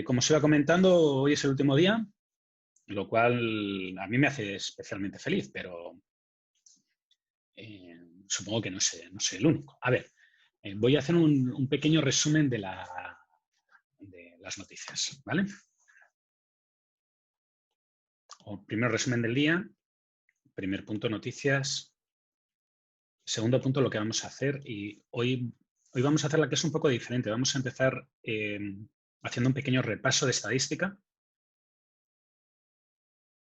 Como os iba comentando, hoy es el último día, lo cual a mí me hace especialmente feliz, pero supongo que no soy el único. A ver, voy a hacer un pequeño resumen de las noticias, ¿vale? Primer resumen del día, primer punto, noticias. Segundo punto, lo que vamos a hacer, y hoy vamos a hacer la que es un poco diferente. Vamos a empezar haciendo un pequeño repaso de estadística,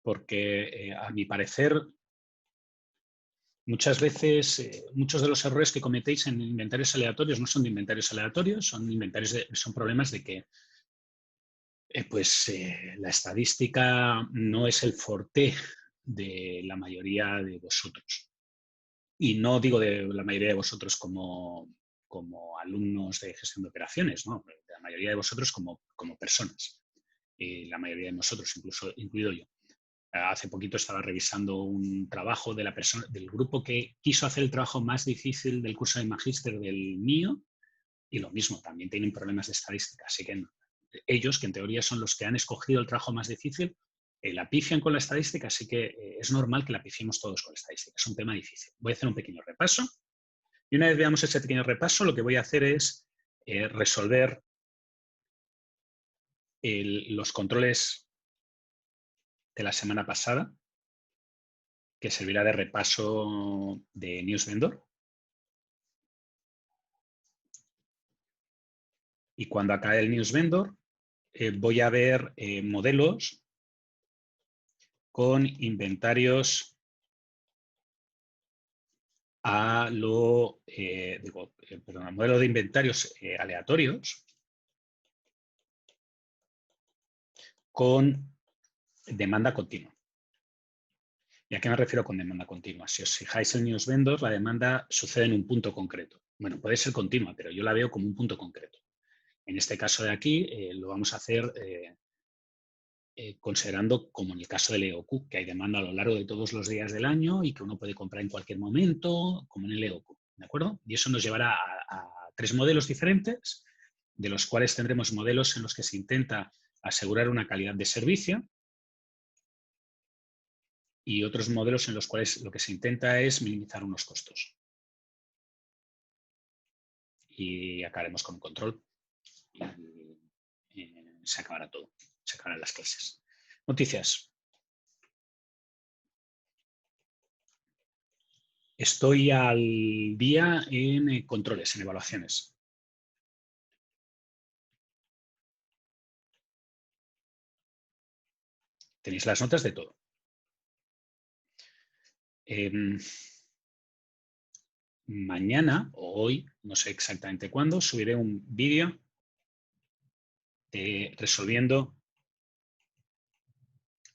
porque a mi parecer, muchas veces, muchos de los errores que cometéis en inventarios aleatorios no son de inventarios aleatorios, son problemas de que la estadística no es el forte de la mayoría de vosotros. Y no digo de la mayoría de vosotros como alumnos de gestión de operaciones, ¿no? De la mayoría de vosotros como personas. Y la mayoría de nosotros, incluido yo. Hace poquito estaba revisando un trabajo de del grupo que quiso hacer el trabajo más difícil del curso de magíster del mío, y lo mismo, también tienen problemas de estadística. Así que ellos, que en teoría son los que han escogido el trabajo más difícil, la pifian con la estadística, así que es normal que la pifiemos todos con la estadística. Es un tema difícil. Voy a hacer un pequeño repaso. Y una vez veamos ese pequeño repaso, lo que voy a hacer es resolver los controles de la semana pasada, que servirá de repaso de News Vendor. Y cuando acabe el News Vendor, voy a ver modelos con inventarios modelo de inventarios aleatorios con demanda continua. ¿Y a qué me refiero con demanda continua? Si os fijáis en News Vendor, la demanda sucede en un punto concreto. Bueno, puede ser continua, pero yo la veo como un punto concreto. En este caso de aquí lo vamos a hacer considerando, como en el caso del EOQ, que hay demanda a lo largo de todos los días del año y que uno puede comprar en cualquier momento, como en el EOQ, ¿de acuerdo? Y eso nos llevará a 3 modelos diferentes, de los cuales tendremos modelos en los que se intenta asegurar una calidad de servicio y otros modelos en los cuales lo que se intenta es minimizar unos costos. Y acabaremos con un control y se acabará todo, se acabarán las clases. Noticias. Estoy al día en controles, en evaluaciones. Tenéis las notas de todo. Mañana o hoy, no sé exactamente cuándo, subiré un vídeo resolviendo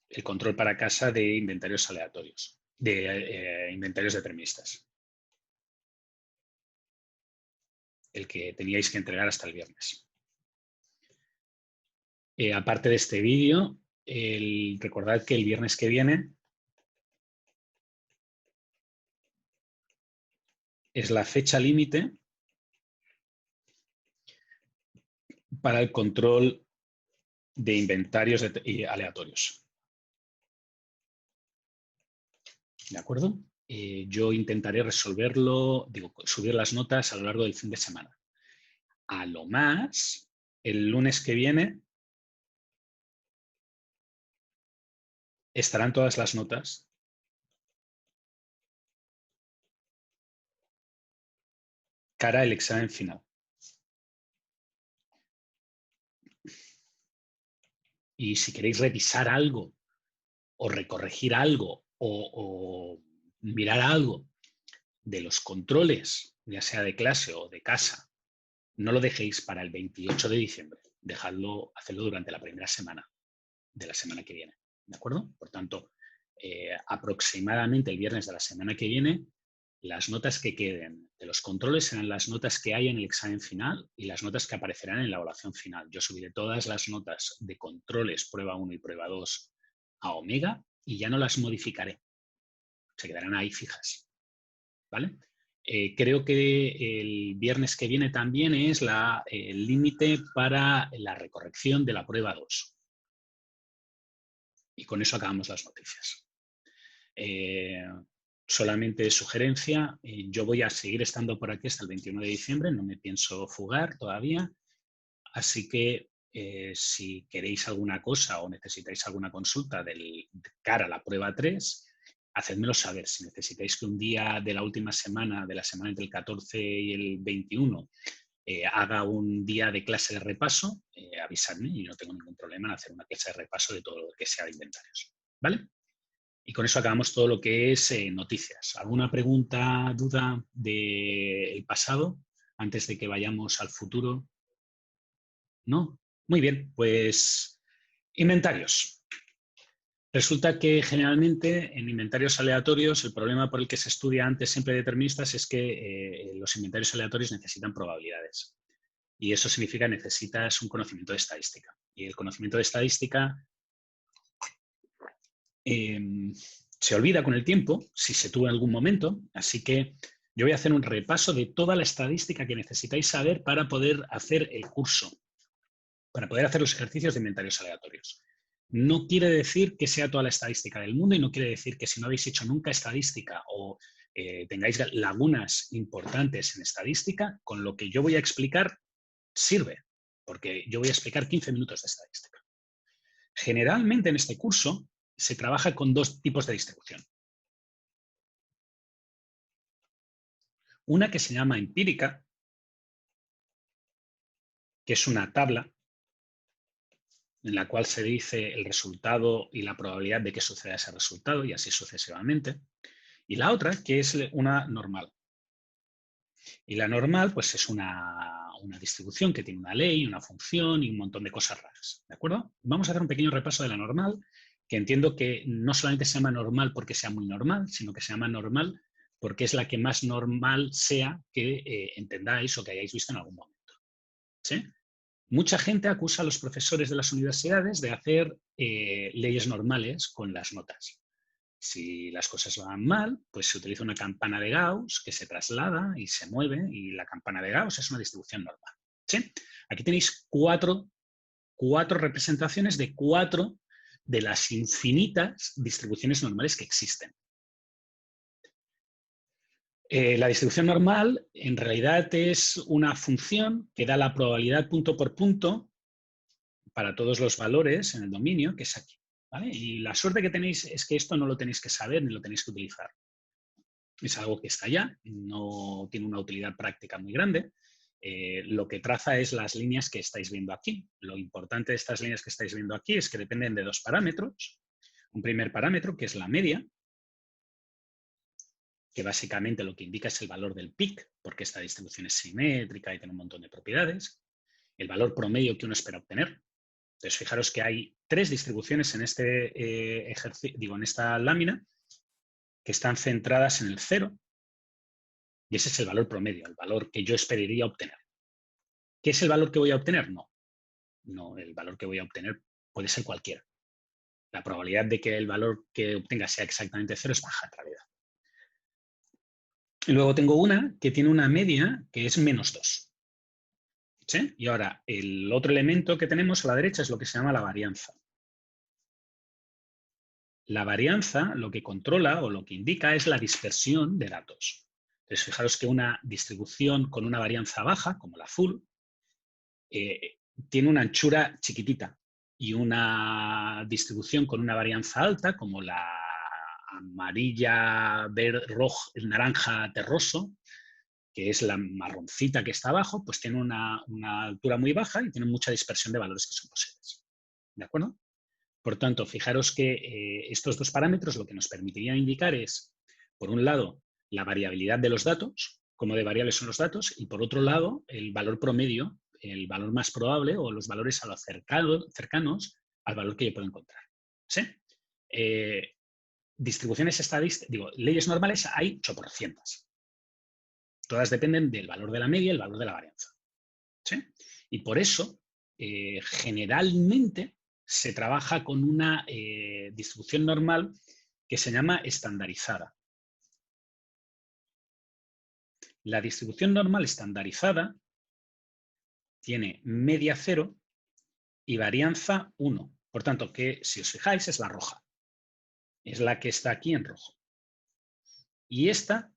el control para casa de inventarios aleatorios, de inventarios deterministas. El que teníais que entregar hasta el viernes. Aparte de este vídeo, recordad que el viernes que viene es la fecha límite para el control de inventarios aleatorios. ¿De acuerdo? Yo intentaré resolverlo, subir las notas a lo largo del fin de semana. A lo más, el lunes que viene estarán todas las notas cara al examen final. Y si queréis revisar algo o recorregir algo o mirar algo de los controles, ya sea de clase o de casa, no lo dejéis para el 28 de diciembre. Dejadlo, hacedlo durante la primera semana de la semana que viene. ¿De acuerdo? Por tanto, aproximadamente el viernes de la semana que viene, las notas que queden de los controles serán las notas que hay en el examen final y las notas que aparecerán en la evaluación final. Yo subiré todas las notas de controles prueba 1 y prueba 2 a Omega y ya no las modificaré. Se quedarán ahí fijas. ¿Vale? Creo que el viernes que viene también es el límite para la recorrección de la prueba 2. Y con eso acabamos las noticias. Solamente sugerencia, yo voy a seguir estando por aquí hasta el 21 de diciembre, no me pienso fugar todavía, así que si queréis alguna cosa o necesitáis alguna consulta de cara a la prueba 3, hacedmelo saber. Si necesitáis que un día de la última semana, de la semana entre el 14 y el 21, haga un día de clase de repaso, avisadme y no tengo ningún problema en hacer una clase de repaso de todo lo que sea de inventarios. ¿Vale? Y con eso acabamos todo lo que es noticias. ¿Alguna pregunta, duda del pasado antes de que vayamos al futuro? ¿No? Muy bien, pues inventarios. Resulta que generalmente en inventarios aleatorios el problema por el que se estudia antes siempre deterministas es que los inventarios aleatorios necesitan probabilidades. Y eso significa que necesitas un conocimiento de estadística. Y el conocimiento de estadística se olvida con el tiempo, si se tuvo en algún momento, así que yo voy a hacer un repaso de toda la estadística que necesitáis saber para poder hacer el curso, para poder hacer los ejercicios de inventarios aleatorios. No quiere decir que sea toda la estadística del mundo y no quiere decir que si no habéis hecho nunca estadística o tengáis lagunas importantes en estadística, con lo que yo voy a explicar sirve, porque yo voy a explicar 15 minutos de estadística. Generalmente en este curso se trabaja con dos tipos de distribución. Una que se llama empírica, que es una tabla en la cual se dice el resultado y la probabilidad de que suceda ese resultado y así sucesivamente. Y la otra, que es una normal. Y la normal, pues es una distribución que tiene una ley, una función y un montón de cosas raras. ¿De acuerdo? Vamos a hacer un pequeño repaso de la normal, que entiendo que no solamente se llama normal porque sea muy normal, sino que se llama normal porque es la que más normal sea que entendáis o que hayáis visto en algún momento. ¿Sí? Mucha gente acusa a los profesores de las universidades de hacer leyes normales con las notas. Si las cosas van mal, pues se utiliza una campana de Gauss que se traslada y se mueve y la campana de Gauss es una distribución normal. ¿Sí? Aquí tenéis cuatro representaciones de 4 de las infinitas distribuciones normales que existen. La distribución normal en realidad es una función que da la probabilidad punto por punto para todos los valores en el dominio, que es aquí. ¿Vale? Y la suerte que tenéis es que esto no lo tenéis que saber ni lo tenéis que utilizar. Es algo que está allá, no tiene una utilidad práctica muy grande. Lo que traza es las líneas que estáis viendo aquí. Lo importante de estas líneas que estáis viendo aquí es que dependen de 2 parámetros. Un primer parámetro, que es la media, que básicamente lo que indica es el valor del PIC, porque esta distribución es simétrica y tiene un montón de propiedades. El valor promedio que uno espera obtener. Entonces, fijaros que hay 3 distribuciones en en esta lámina que están centradas en el 0, y ese es el valor promedio, el valor que yo esperaría obtener. ¿Qué es el valor que voy a obtener? No, el valor que voy a obtener puede ser cualquiera. La probabilidad de que el valor que obtenga sea exactamente 0 es baja en realidad. Y luego tengo una que tiene una media que es -2. ¿Sí? Y ahora, el otro elemento que tenemos a la derecha es lo que se llama la varianza. La varianza lo que controla o lo que indica es la dispersión de datos. Entonces, fijaros que una distribución con una varianza baja, como la azul, tiene una anchura chiquitita, y una distribución con una varianza alta, como la amarilla, verde, rojo, el naranja terroso, que es la marroncita que está abajo, pues tiene una altura muy baja y tiene mucha dispersión de valores que son posibles. ¿De acuerdo? Por tanto, fijaros que estos 2 parámetros lo que nos permitirían indicar es, por un lado, la variabilidad de los datos, cómo de variables son los datos, y por otro lado, el valor promedio, el valor más probable o los valores a lo cercanos al valor que yo puedo encontrar. ¿Sí? Distribuciones estadísticas, leyes normales hay 800. Todas dependen del valor de la media y el valor de la varianza. ¿Sí? Y por eso, generalmente, se trabaja con una distribución normal que se llama estandarizada. La distribución normal estandarizada tiene media 0 y varianza 1. Por tanto, que si os fijáis es la roja. Es la que está aquí en rojo. Y esta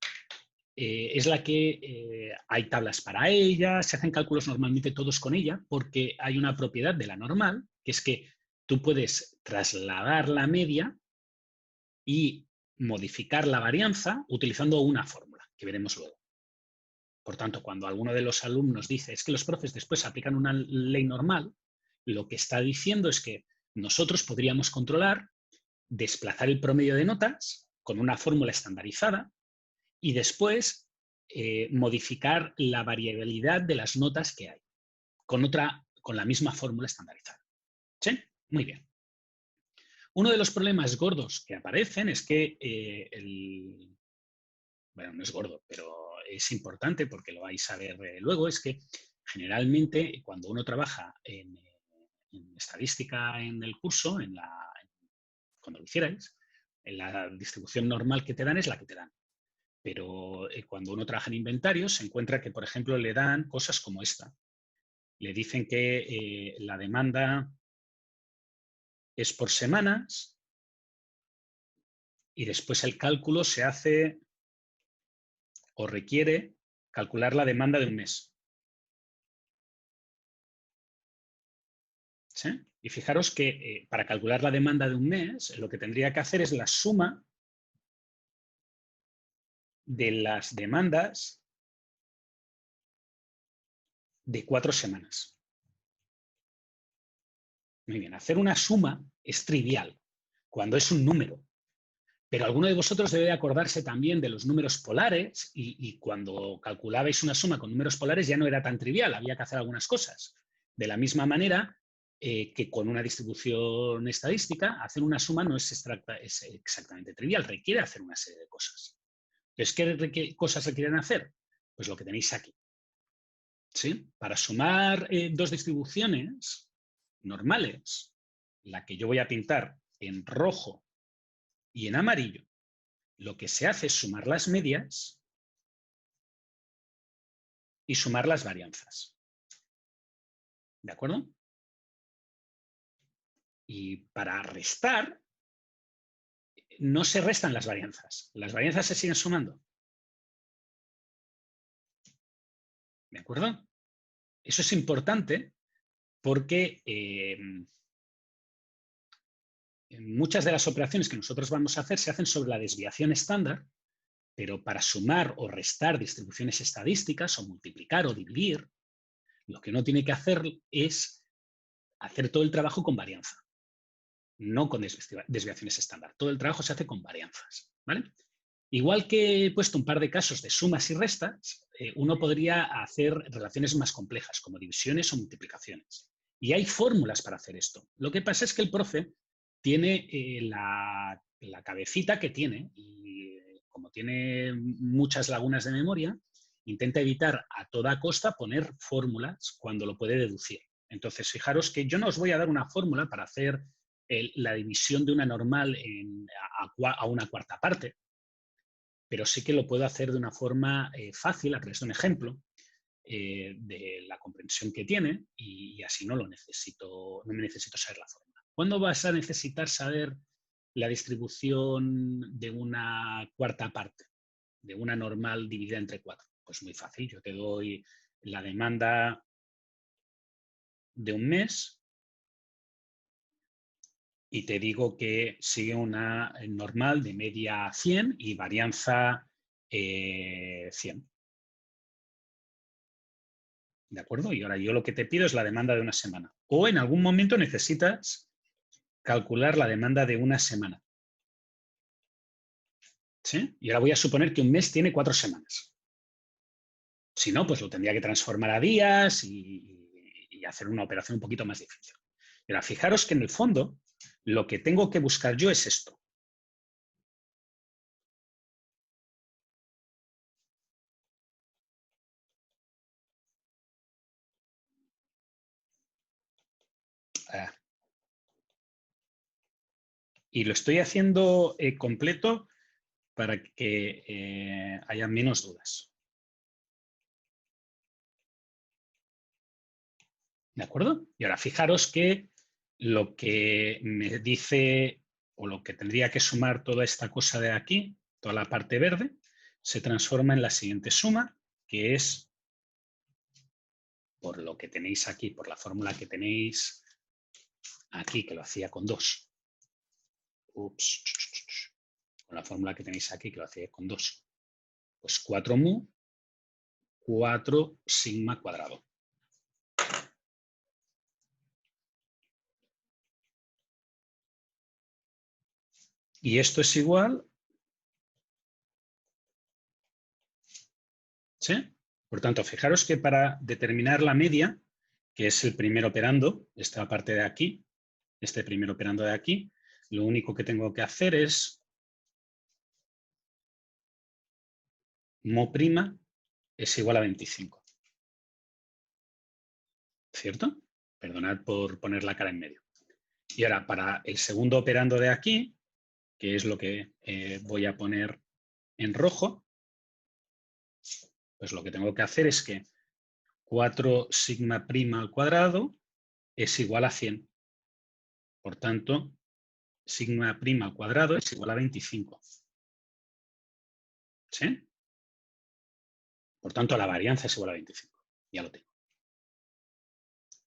es la que hay tablas para ella, se hacen cálculos normalmente todos con ella, porque hay una propiedad de la normal, que es que tú puedes trasladar la media y modificar la varianza utilizando una fórmula, que veremos luego. Por tanto, cuando alguno de los alumnos dice es que los profes después aplican una ley normal, lo que está diciendo es que nosotros podríamos controlar, desplazar el promedio de notas con una fórmula estandarizada y después modificar la variabilidad de las notas que hay con la misma fórmula estandarizada. ¿Sí? Muy bien. Uno de los problemas gordos que aparecen es que bueno, no es gordo, pero es importante porque lo vais a ver luego, es que generalmente cuando uno trabaja en estadística en el curso, cuando lo hicierais, en la distribución normal que te dan es la que te dan. Pero cuando uno trabaja en inventarios se encuentra que, por ejemplo, le dan cosas como esta. Le dicen que la demanda es por semanas y después el cálculo se hace o requiere calcular la demanda de un mes. ¿Sí? Y fijaros que para calcular la demanda de un mes, lo que tendría que hacer es la suma de las demandas de 4 semanas. Muy bien, hacer una suma es trivial cuando es un número. Pero alguno de vosotros debe acordarse también de los números polares y cuando calculabais una suma con números polares ya no era tan trivial, había que hacer algunas cosas. De la misma manera que con una distribución estadística, hacer una suma no es exactamente trivial, requiere hacer una serie de cosas. Entonces, ¿qué cosas requieren hacer? Pues lo que tenéis aquí. ¿Sí? Para sumar dos distribuciones normales, la que yo voy a pintar en rojo y en amarillo, lo que se hace es sumar las medias y sumar las varianzas. ¿De acuerdo? Y para restar, no se restan las varianzas. Las varianzas se siguen sumando. ¿De acuerdo? Eso es importante porque muchas de las operaciones que nosotros vamos a hacer se hacen sobre la desviación estándar, pero para sumar o restar distribuciones estadísticas o multiplicar o dividir, lo que uno tiene que hacer es hacer todo el trabajo con varianza, no con desviaciones estándar. Todo el trabajo se hace con varianzas, ¿vale? Igual que he puesto un par de casos de sumas y restas, uno podría hacer relaciones más complejas, como divisiones o multiplicaciones. Y hay fórmulas para hacer esto. Lo que pasa es que el profe tiene la cabecita que tiene y como tiene muchas lagunas de memoria, intenta evitar a toda costa poner fórmulas cuando lo puede deducir. Entonces, fijaros que yo no os voy a dar una fórmula para hacer la división de una normal a una cuarta parte, pero sí que lo puedo hacer de una forma fácil a través de un ejemplo de la comprensión que tiene y así no me necesito saber la fórmula. ¿Cuándo vas a necesitar saber la distribución de una cuarta parte, de una normal dividida entre 4? Pues muy fácil, yo te doy la demanda de un mes y te digo que sigue una normal de media 100 y varianza 100. ¿De acuerdo? Y ahora yo lo que te pido es la demanda de una semana. O en algún momento necesitas calcular la demanda de una semana. ¿Sí? Y ahora voy a suponer que un mes tiene 4 semanas. Si no, pues lo tendría que transformar a días y hacer una operación un poquito más difícil. Y ahora fijaros que en el fondo lo que tengo que buscar yo es esto. Y lo estoy haciendo completo para que haya menos dudas. ¿De acuerdo? Y ahora fijaros que lo que me dice, o lo que tendría que sumar toda esta cosa de aquí, toda la parte verde, se transforma en la siguiente suma, que es, por lo que tenéis aquí, por la fórmula que tenéis aquí, que lo hacía con 2. Ups. Con la fórmula que tenéis aquí, que lo hacía con 2. Pues 4 mu, 4 sigma cuadrado. Y esto es igual, ¿sí? Por tanto, fijaros que para determinar la media, que es el primer operando, esta parte de aquí, este primer operando de aquí, lo único que tengo que hacer es mo' es igual a 25. ¿Cierto? Perdonad por poner la cara en medio. Y ahora, para el segundo operando de aquí, que es lo que voy a poner en rojo, pues lo que tengo que hacer es que 4 sigma prima al cuadrado es igual a 100. Por tanto, sigma prima al cuadrado es igual a 25. ¿Sí? Por tanto, la varianza es igual a 25. Ya lo tengo.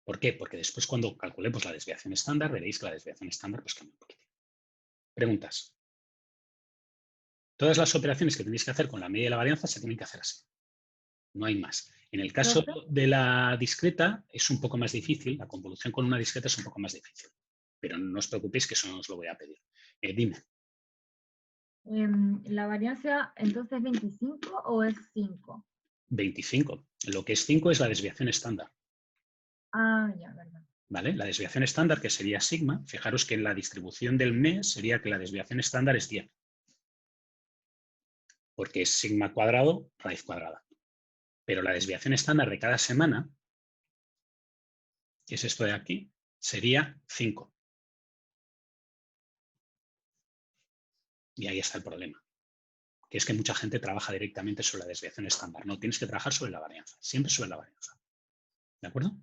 ¿Por qué? Porque después cuando calculemos la desviación estándar, veréis que la desviación estándar pues cambia un poquito. Preguntas. Todas las operaciones que tenéis que hacer con la media y la varianza se tienen que hacer así. No hay más. En el caso de la discreta es un poco más difícil, la convolución con una discreta es un poco más difícil. Pero no os preocupéis que eso no os lo voy a pedir. Dime. ¿La varianza entonces es 25 o es 5? 25. Lo que es 5 es la desviación estándar. Ah, ya, verdad. ¿Vale? La desviación estándar, que sería sigma, fijaros que en la distribución del mes sería que la desviación estándar es 10. Porque es sigma cuadrado, raíz cuadrada. Pero la desviación estándar de cada semana, que es esto de aquí, sería 5. Y ahí está el problema. Que es que mucha gente trabaja directamente sobre la desviación estándar. No, tienes que trabajar sobre la varianza. Siempre sobre la varianza. ¿De acuerdo?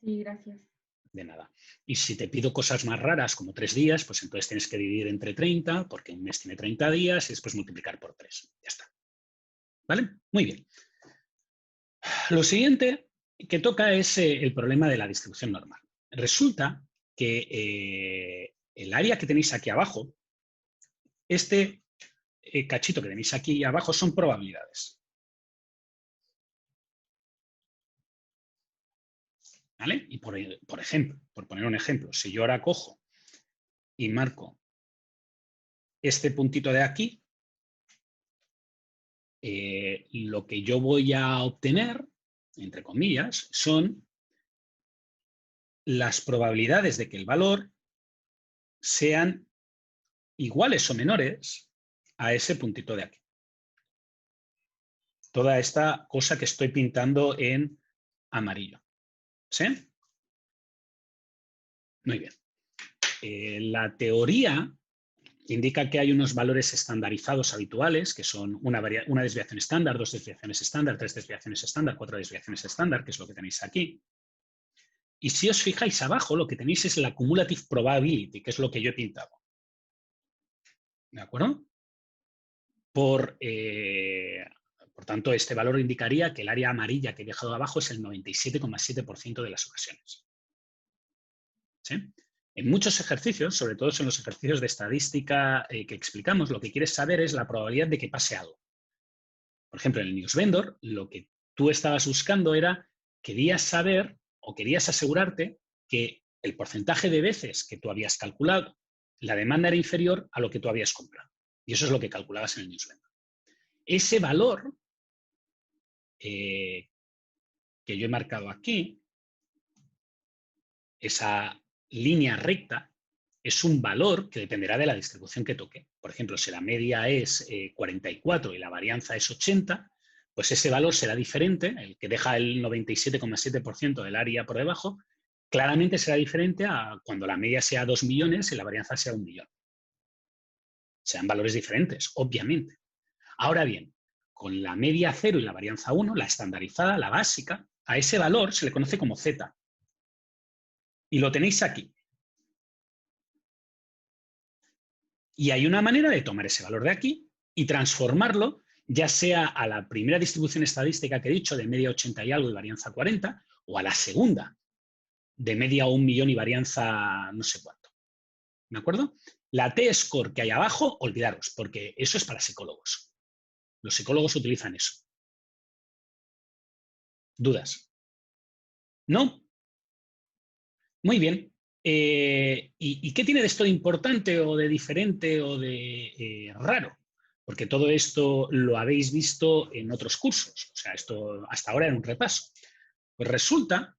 Sí, gracias. De nada. Y si te pido cosas más raras, como 3 días, pues entonces tienes que dividir entre 30, porque un mes tiene 30 días, y después multiplicar por 3. Ya está. ¿Vale? Muy bien. Lo siguiente que toca es el problema de la distribución normal. Resulta que el área que tenéis aquí abajo, este cachito que tenéis aquí abajo son probabilidades. ¿Vale? Y por ejemplo, por poner un ejemplo, si yo ahora cojo y marco este puntito de aquí, lo que yo voy a obtener, entre comillas, son las probabilidades de que el valor sean iguales o menores a ese puntito de aquí. Toda esta cosa que estoy pintando en amarillo. ¿Sí? Muy bien. La teoría indica que hay unos valores estandarizados habituales, que son una desviación estándar, 2 desviaciones estándar, 3 desviaciones estándar, 4 desviaciones estándar, que es lo que tenéis aquí. Y si os fijáis abajo, lo que tenéis es la cumulative probability, que es lo que yo he pintado. ¿De acuerdo? Por tanto, este valor indicaría que el área amarilla que he dejado abajo es el 97,7% de las ocasiones. ¿Sí? En muchos ejercicios, sobre todo en los ejercicios de estadística que explicamos, lo que quieres saber es la probabilidad de que pase algo. Por ejemplo, en el Newsvendor, lo que tú estabas buscando era, querías saber o querías asegurarte que el porcentaje de veces que tú habías calculado, la demanda era inferior a lo que tú habías comprado. Y eso es lo que calculabas en el Newsvendor. Ese valor que yo he marcado aquí, esa línea recta, es un valor que dependerá de la distribución que toque. Por ejemplo, si la media es 44 y la varianza es 80, pues ese valor será diferente, el que deja el 97,7% del área por debajo, claramente será diferente a cuando la media sea 2 millones y la varianza sea 1 millón. Serán valores diferentes, obviamente. Ahora bien, con la media 0 y la varianza 1, la estandarizada, la básica, A ese valor se le conoce como Z. Y lo tenéis aquí. Y hay una manera de tomar ese valor de aquí y transformarlo, ya sea a la primera distribución estadística que he dicho, de media 80 y algo y varianza 40, o a la segunda, de media 1 millón y varianza no sé cuánto. ¿De acuerdo? La T-score que hay abajo, olvidaros, porque eso es para psicólogos. Los psicólogos utilizan eso. ¿Dudas? ¿No? Muy bien. ¿Y qué tiene de esto de importante o de diferente o de raro? Porque todo esto lo habéis visto en otros cursos. O sea, esto hasta ahora era un repaso. Pues resulta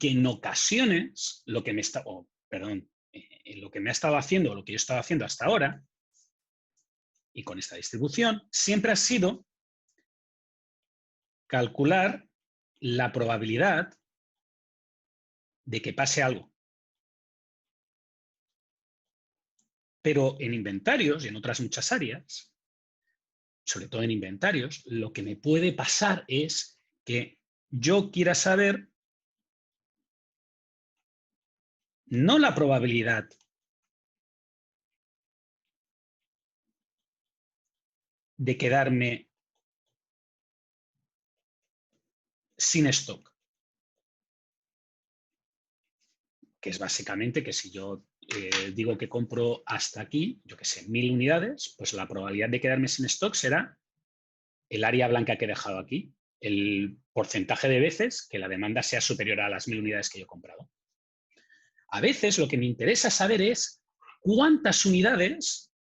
que en ocasiones lo que me está, lo que me ha estado haciendo, o lo que yo he estado haciendo hasta ahora, y con esta distribución, siempre ha sido calcular la probabilidad de que pase algo. Pero en inventarios y en otras muchas áreas, sobre todo en inventarios, lo que me puede pasar es que yo quiera saber no la probabilidad de quedarme sin stock, que es básicamente que si yo digo que compro hasta aquí, yo que sé, 1000 unidades, pues la probabilidad de quedarme sin stock será el área blanca que he dejado aquí, el porcentaje de veces que la demanda sea superior a las 1000 unidades que yo he comprado. A veces lo que me interesa saber es cuántas unidades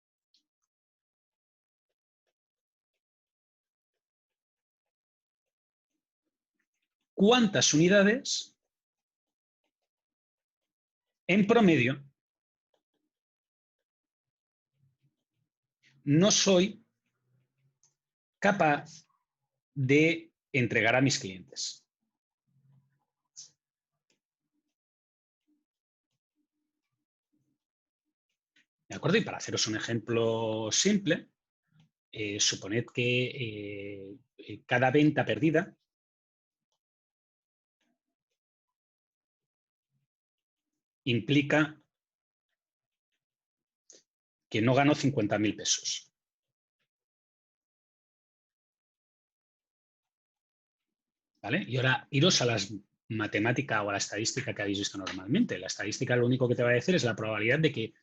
en promedio no soy capaz de entregar a mis clientes. ¿De acuerdo? Y para haceros un ejemplo simple, suponed que cada venta perdida implica que no gano 50.000 pesos. ¿Vale? Y ahora iros a la matemática o a la estadística que habéis visto normalmente. La estadística lo único que te va a decir es la probabilidad de que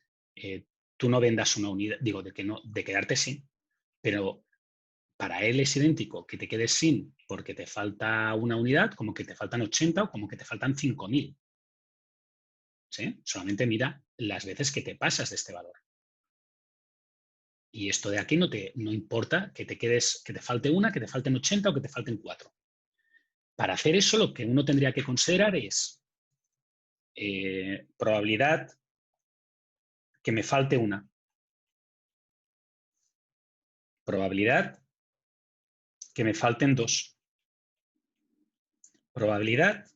tú no vendas una unidad, digo, de quedarte sin, pero para él es idéntico que te quedes sin porque te falta una unidad, como que te faltan 80 o como que te faltan 5.000. ¿Sí? Solamente mira las veces que te pasas de este valor. Y esto de aquí no importa que te quedes, que te falte una, que te falten 80 o que te falten 4. Para hacer eso, lo que uno tendría que considerar es probabilidad que me falte una. Probabilidad que me falten 2. Probabilidad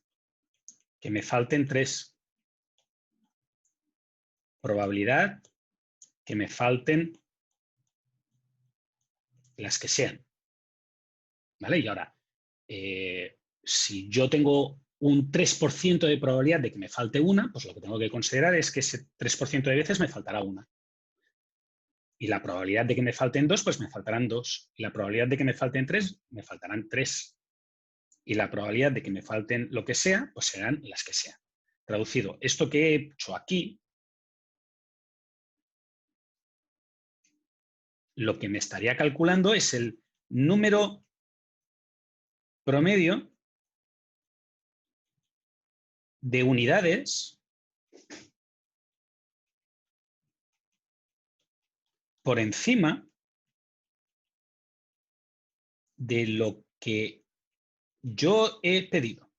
que me falten 3. Probabilidad que me falten las que sean. ¿Vale? Y ahora, si yo tengo un 3% de probabilidad de que me falte una, pues lo que tengo que considerar es que ese 3% de veces me faltará una. Y la probabilidad de que me falten 2, pues me faltarán 2. Y la probabilidad de que me falten 3, me faltarán 3. Y la probabilidad de que me falten lo que sea, pues serán las que sean. Traducido, esto que he hecho aquí, lo que me estaría calculando es el número promedio de unidades por encima de lo que yo he pedido.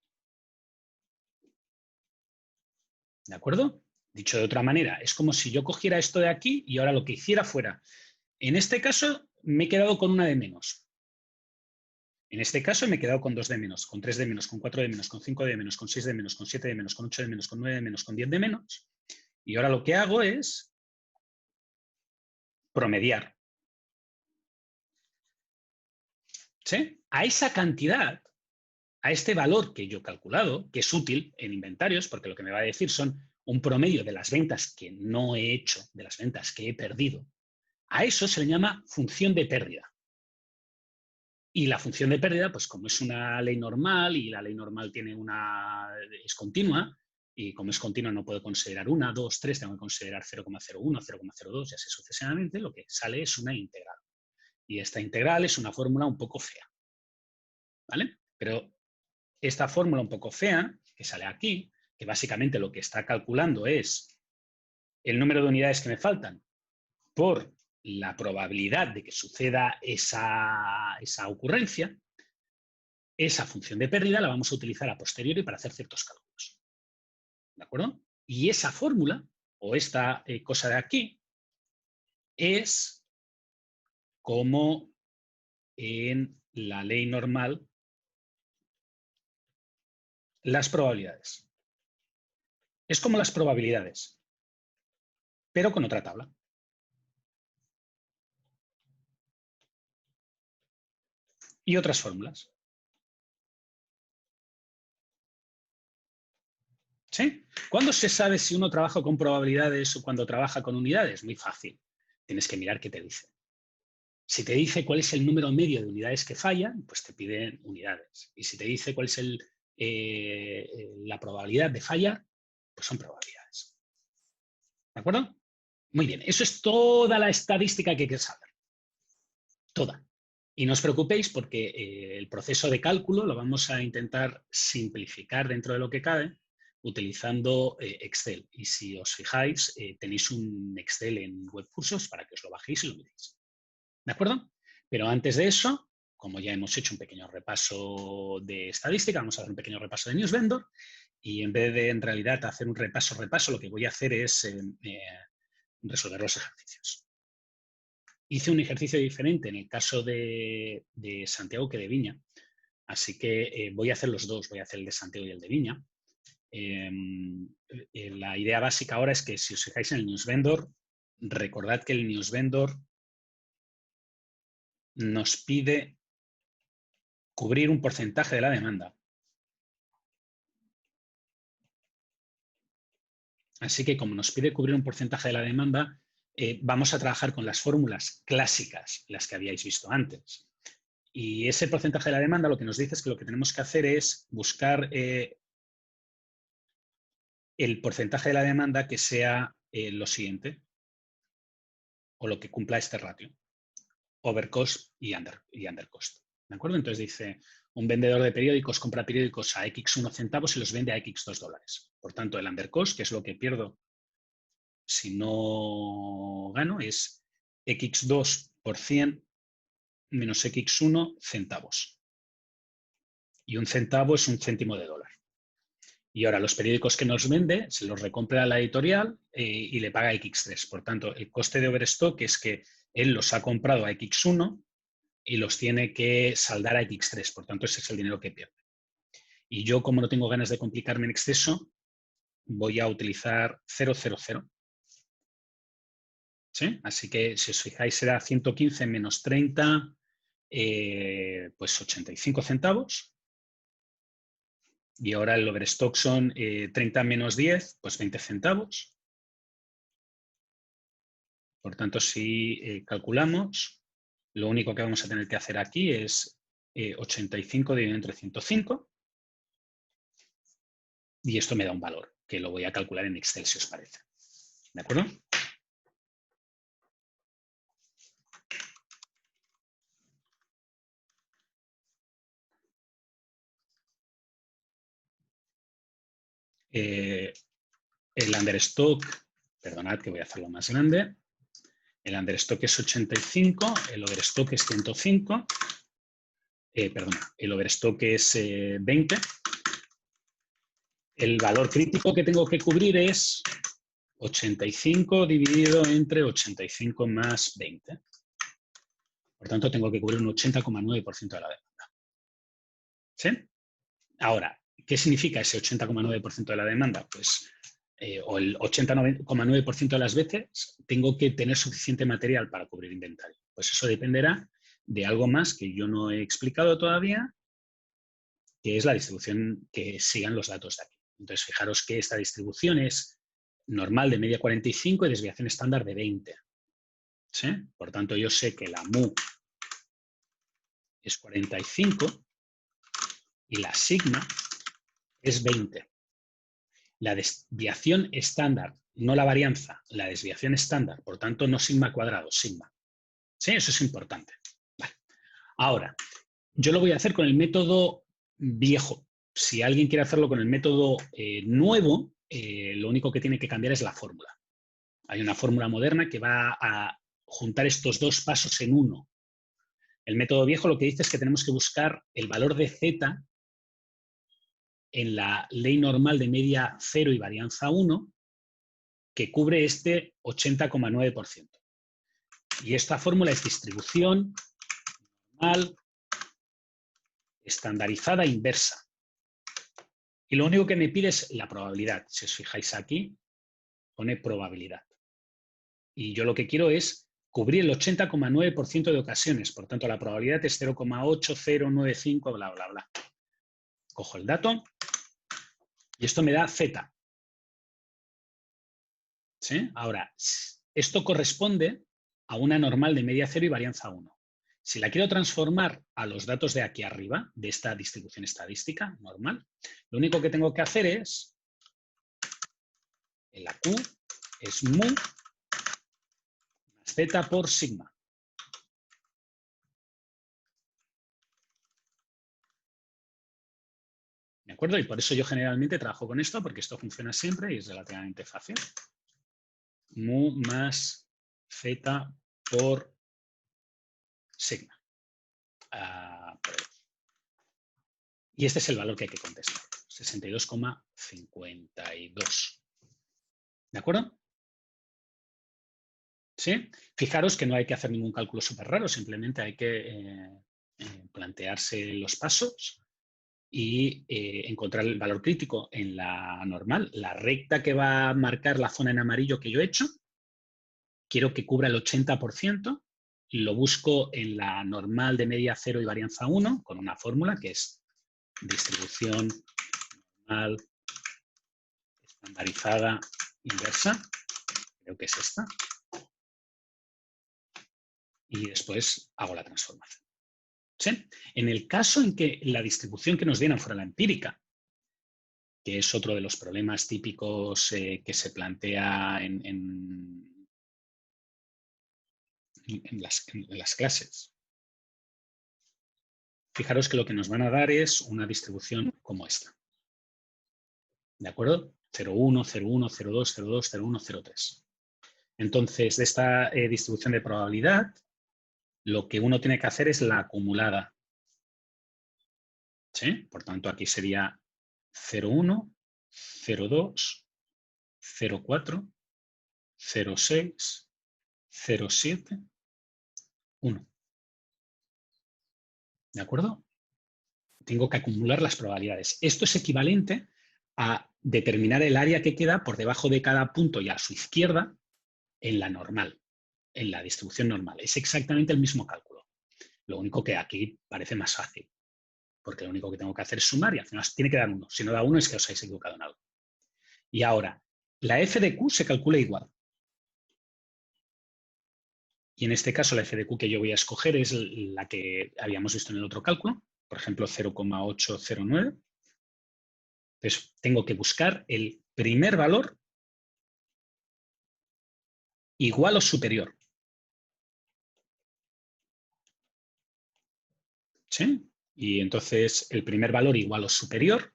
¿De acuerdo? Dicho de otra manera, es como si yo cogiera esto de aquí y ahora lo que hiciera fuera. En este caso me he quedado con una de menos. En este caso me he quedado con 2 de menos, con 3 de menos, con 4 de menos, con 5 de menos, con 6 de menos, con 7 de menos, con 8 de menos, con 9 de menos, con 10 de menos. Y ahora lo que hago es promediar. ¿Sí? A esa cantidad a este valor que yo he calculado, que es útil en inventarios, porque lo que me va a decir son un promedio de las ventas que no he hecho, de las ventas que he perdido, a eso se le llama función de pérdida. Y la función de pérdida, pues como es una ley normal y la ley normal es continua, y como es continua no puedo considerar 1, 2, 3, tengo que considerar 0,01, 0,02 y así sucesivamente, lo que sale es una integral. Y esta integral es una fórmula un poco fea, ¿vale? Pero esta fórmula un poco fea, que sale aquí, que básicamente lo que está calculando es el número de unidades que me faltan por la probabilidad de que suceda esa ocurrencia, esa función de pérdida la vamos a utilizar a posteriori para hacer ciertos cálculos. ¿De acuerdo? Y esa fórmula, o esta cosa de aquí, es como en la ley normal las probabilidades. Es como las probabilidades, pero con otra tabla. Y otras fórmulas. ¿Sí? ¿Cuándo se sabe si uno trabaja con probabilidades o cuando trabaja con unidades? Muy fácil. Tienes que mirar qué te dice. Si te dice cuál es el número medio de unidades que fallan, pues te piden unidades. Y si te dice cuál es la probabilidad de fallar, pues son probabilidades. ¿De acuerdo? Muy bien. Eso es toda la estadística que hay que saber. Toda. Y no os preocupéis porque el proceso de cálculo lo vamos a intentar simplificar dentro de lo que cabe utilizando Excel. Y si os fijáis, tenéis un Excel en Webcursos para que os lo bajéis y lo miréis. ¿De acuerdo? Pero antes de eso, como ya hemos hecho un pequeño repaso de estadística, vamos a hacer un pequeño repaso de Newsvendor y en vez de en realidad hacer un repaso, lo que voy a hacer es resolver los ejercicios. Hice un ejercicio diferente en el caso de Santiago que de Viña, así que voy a hacer los dos, voy a hacer el de Santiago y el de Viña. La idea básica ahora es que si os fijáis en el Newsvendor, recordad que el Newsvendor nos pide cubrir un porcentaje de la demanda. Así que como nos pide cubrir un porcentaje de la demanda, vamos a trabajar con las fórmulas clásicas, las que habíais visto antes. Y ese porcentaje de la demanda lo que nos dice es que lo que tenemos que hacer es buscar el porcentaje de la demanda que sea lo siguiente, o lo que cumpla este ratio, overcost y undercost. ¿De acuerdo? Entonces dice, un vendedor de periódicos compra periódicos a X1 centavos y los vende a X2 dólares. Por tanto, el undercost, que es lo que pierdo si no gano, es X2 por 100 menos X1 centavos. Y un centavo es un céntimo de dólar. Y ahora los periódicos que nos vende se los recompra a la editorial y le paga X3. Por tanto, el coste de overstock es que él los ha comprado a X1 y los tiene que saldar a X3. Por tanto, ese es el dinero que pierde. Y yo, como no tengo ganas de complicarme en exceso, voy a utilizar 000. ¿Sí? Así que, si os fijáis, será 115 menos 30, pues 85 centavos. Y ahora el overstock son 30 menos 10, pues 20 centavos. Por tanto, si calculamos, lo único que vamos a tener que hacer aquí es 85 dividido entre 105. Y esto me da un valor, que lo voy a calcular en Excel, si os parece. ¿De acuerdo? El understock, perdonad que voy a hacerlo más grande. El understock es 85, el overstock es 105. Perdón, el overstock es 20. El valor crítico que tengo que cubrir es 85 dividido entre 85 más 20. Por tanto, tengo que cubrir un 80,9% de la demanda. ¿Sí? Ahora, ¿qué significa ese 80,9% de la demanda? Pues, o el 80,9% de las veces tengo que tener suficiente material para cubrir inventario. Pues eso dependerá de algo más que yo no he explicado todavía, que es la distribución que sigan los datos de aquí. Entonces, fijaros que esta distribución es normal de media 45 y desviación estándar de 20. ¿Sí? Por tanto, yo sé que la mu es 45 y la sigma es 20. La desviación estándar, no la varianza, la desviación estándar, por tanto, no sigma cuadrado, sigma. ¿Sí? Eso es importante. Vale. Ahora, yo lo voy a hacer con el método viejo. Si alguien quiere hacerlo con el método nuevo, lo único que tiene que cambiar es la fórmula. Hay una fórmula moderna que va a juntar estos dos pasos en uno. El método viejo lo que dice es que tenemos que buscar el valor de z en la ley normal de media 0 y varianza 1, que cubre este 80,9%. Y esta fórmula es distribución normal estandarizada inversa. Y lo único que me pide es la probabilidad. Si os fijáis aquí, pone probabilidad. Y yo lo que quiero es cubrir el 80,9% de ocasiones. Por tanto, la probabilidad es 0,8095, bla, bla, bla. Cojo el dato y esto me da z. ¿Sí? Ahora, esto corresponde a una normal de media 0 y varianza 1. Si la quiero transformar a los datos de aquí arriba, de esta distribución estadística normal, lo único que tengo que hacer es, en la Q, es mu más z por sigma. ¿De acuerdo? Y por eso yo generalmente trabajo con esto, porque esto funciona siempre y es relativamente fácil. Mu más z por sigma. Y este es el valor que hay que contestar, 62,52. ¿De acuerdo? ¿Sí? Fijaros que no hay que hacer ningún cálculo súper raro, simplemente hay que plantearse los pasos y encontrar el valor crítico en la normal. La recta que va a marcar la zona en amarillo que yo he hecho, quiero que cubra el 80%, lo busco en la normal de media 0 y varianza 1, con una fórmula que es distribución normal estandarizada inversa, creo que es esta, y después hago la transformación. ¿Sí? En el caso en que la distribución que nos dieran fuera la empírica, que es otro de los problemas típicos que se plantea en las clases, fijaros que lo que nos van a dar es una distribución como esta. ¿De acuerdo? 0,1, 0,1, 0,2, 0,2, 0,1, 0,3. Entonces, de esta distribución de probabilidad, lo que uno tiene que hacer es la acumulada. ¿Sí? Por tanto, aquí sería 0,1, 0,2, 0,4, 0,6, 0,7, 1. ¿De acuerdo? Tengo que acumular las probabilidades. Esto es equivalente a determinar el área que queda por debajo de cada punto y a su izquierda en la normal, en la distribución normal. Es exactamente el mismo cálculo. Lo único que aquí parece más fácil, porque lo único que tengo que hacer es sumar y al final tiene que dar 1. Si no da 1 es que os habéis equivocado en algo. Y ahora, la f de q se calcula igual. Y en este caso la f de q que yo voy a escoger es la que habíamos visto en el otro cálculo, por ejemplo 0,809. Entonces tengo que buscar el primer valor igual o superior. ¿Sí? Y entonces el primer valor igual o superior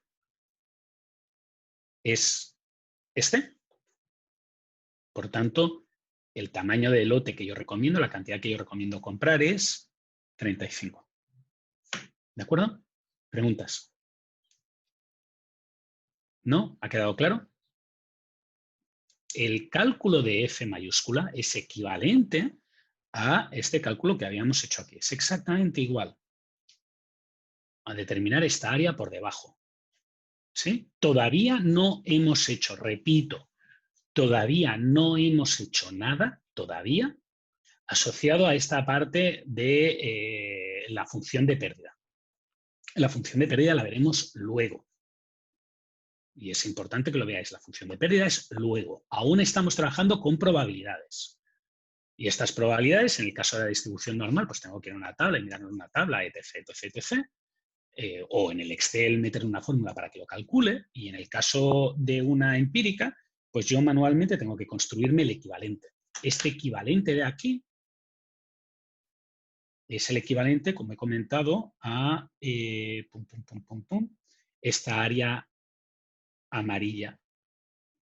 es este. Por tanto, el tamaño de lote que yo recomiendo, la cantidad que yo recomiendo comprar es 35. ¿De acuerdo? ¿Preguntas? ¿No? ¿Ha quedado claro? El cálculo de F mayúscula es equivalente a este cálculo que habíamos hecho aquí. Es exactamente igual a determinar esta área por debajo. ¿Sí? Todavía no hemos hecho, repito, todavía no hemos hecho nada, todavía, asociado a esta parte de la función de pérdida. La función de pérdida la veremos luego. Y es importante que lo veáis. La función de pérdida es luego. Aún estamos trabajando con probabilidades. Y estas probabilidades, en el caso de la distribución normal, pues tengo que ir a una tabla y mirar en una tabla, etc., etc., etc. O en el Excel meter una fórmula para que lo calcule. Y en el caso de una empírica, pues yo manualmente tengo que construirme el equivalente. Este equivalente de aquí es el equivalente, como he comentado, a esta área amarilla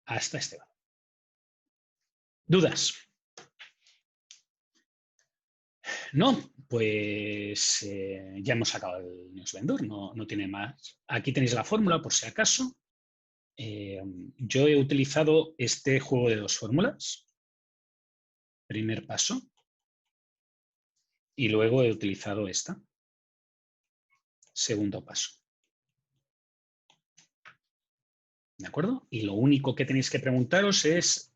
hasta este valor. ¿Dudas? No, pues ya hemos sacado el Newsvendor, no tiene más. Aquí tenéis la fórmula por si acaso. Yo he utilizado este juego de dos fórmulas. Primer paso. Y luego he utilizado esta. Segundo paso. ¿De acuerdo? Y lo único que tenéis que preguntaros es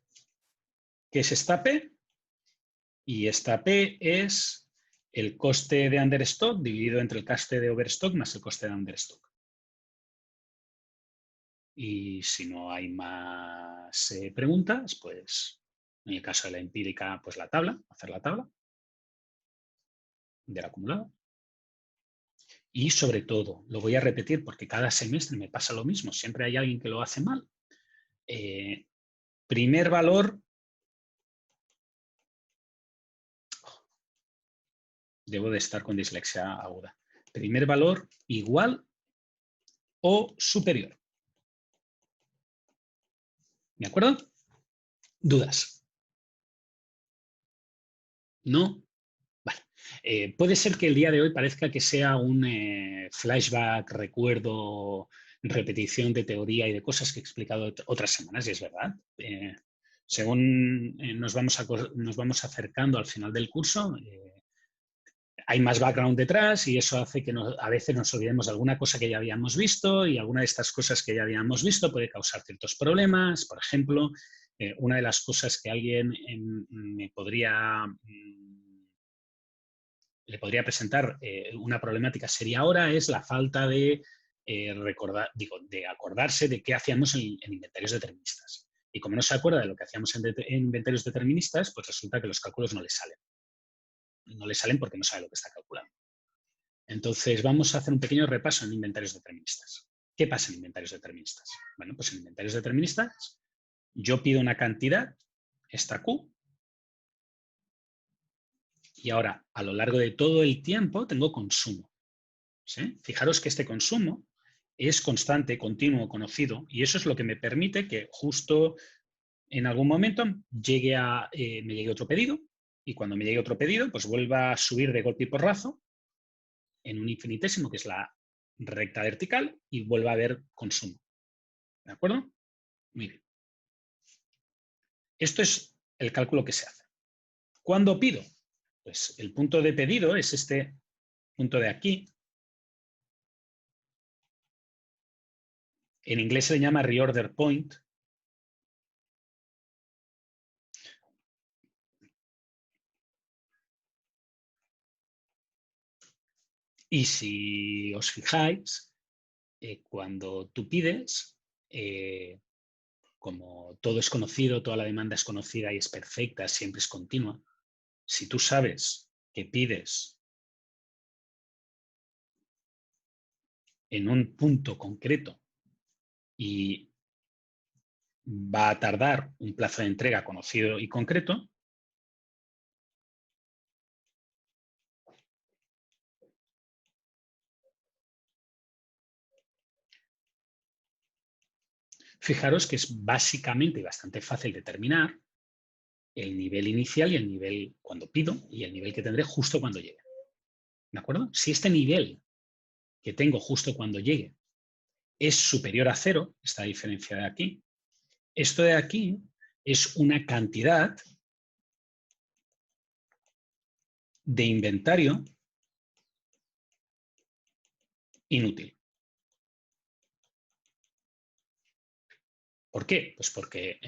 ¿qué es esta P? Y esta P es el coste de understock dividido entre el coste de overstock más el coste de understock. Y si no hay más preguntas, pues en el caso de la empírica, pues la tabla, hacer la tabla del acumulado. Y sobre todo, lo voy a repetir porque cada semestre me pasa lo mismo, siempre hay alguien que lo hace mal. Primer valor, debo de estar con dislexia aguda. Primer valor igual o superior. ¿De acuerdo? ¿Dudas? ¿No? Vale. Puede ser que el día de hoy parezca que sea un flashback, recuerdo, repetición de teoría y de cosas que he explicado otras semanas, y es verdad. Según nos vamos acercando al final del curso, hay más background detrás y eso hace que a veces nos olvidemos de alguna cosa que ya habíamos visto y alguna de estas cosas que ya habíamos visto puede causar ciertos problemas. Por ejemplo, una de las cosas que alguien le podría presentar una problemática seria ahora es la falta de de acordarse de qué hacíamos en inventarios deterministas. Y como no se acuerda de lo que hacíamos en inventarios deterministas, pues resulta que los cálculos no le salen. No le salen porque no sabe lo que está calculando. Entonces, vamos a hacer un pequeño repaso en inventarios deterministas. ¿Qué pasa en inventarios deterministas? Bueno, pues en inventarios deterministas yo pido una cantidad, esta Q, y ahora, a lo largo de todo el tiempo, tengo consumo. ¿Sí? Fijaros que este consumo es constante, continuo, conocido, y eso es lo que me permite que justo en algún momento me llegue otro pedido, y cuando me llegue otro pedido, pues vuelva a subir de golpe y porrazo en un infinitésimo, que es la recta vertical, y vuelva a haber consumo. ¿De acuerdo? Muy bien. Esto es el cálculo que se hace. ¿Cuándo pido? Pues el punto de pedido es este punto de aquí. En inglés se le llama reorder point. Y si os fijáis, cuando tú pides, como todo es conocido, toda la demanda es conocida y es perfecta, siempre es continua, si tú sabes que pides en un punto concreto y va a tardar un plazo de entrega conocido y concreto, fijaros que es básicamente bastante fácil determinar el nivel inicial y el nivel cuando pido y el nivel que tendré justo cuando llegue. ¿De acuerdo? Si este nivel que tengo justo cuando llegue es superior a 0, esta diferencia de aquí, esto de aquí es una cantidad de inventario inútil. ¿Por qué? Pues porque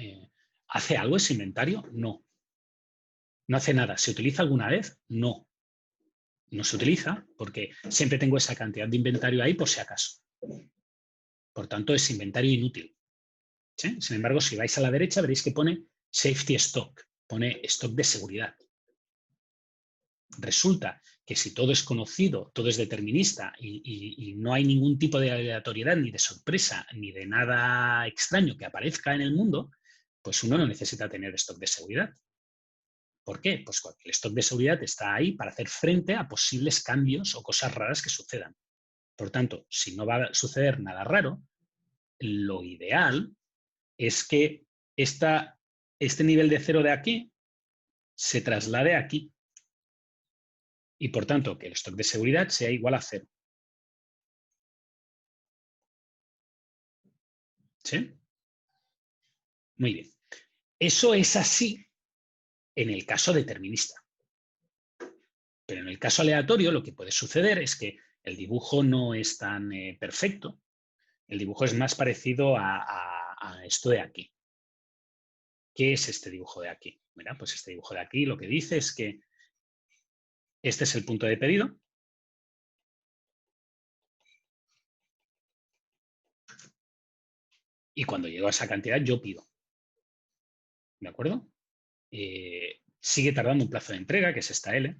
¿hace algo ese inventario? No. No hace nada. ¿Se utiliza alguna vez? No. no se utiliza porque siempre tengo esa cantidad de inventario ahí por si acaso. Por tanto, es inventario inútil. ¿Sí? Sin embargo, si vais a la derecha, veréis que pone safety stock, pone stock de seguridad. Resulta que si todo es conocido, todo es determinista y no hay ningún tipo de aleatoriedad, ni de sorpresa, ni de nada extraño que aparezca en el mundo, pues uno no necesita tener stock de seguridad. ¿Por qué? Pues porque el stock de seguridad está ahí para hacer frente a posibles cambios o cosas raras que sucedan. Por tanto, si no va a suceder nada raro, lo ideal es que este nivel de 0 de aquí se traslade aquí. Y por tanto, que el stock de seguridad sea igual a 0. ¿Sí? Muy bien. Eso es así en el caso determinista. Pero en el caso aleatorio lo que puede suceder es que el dibujo no es tan perfecto. El dibujo es más parecido a esto de aquí. ¿Qué es este dibujo de aquí? Mira, pues este dibujo de aquí lo que dice es que este es el punto de pedido. Y cuando llego a esa cantidad, yo pido. ¿De acuerdo? Sigue tardando un plazo de entrega, que es esta L.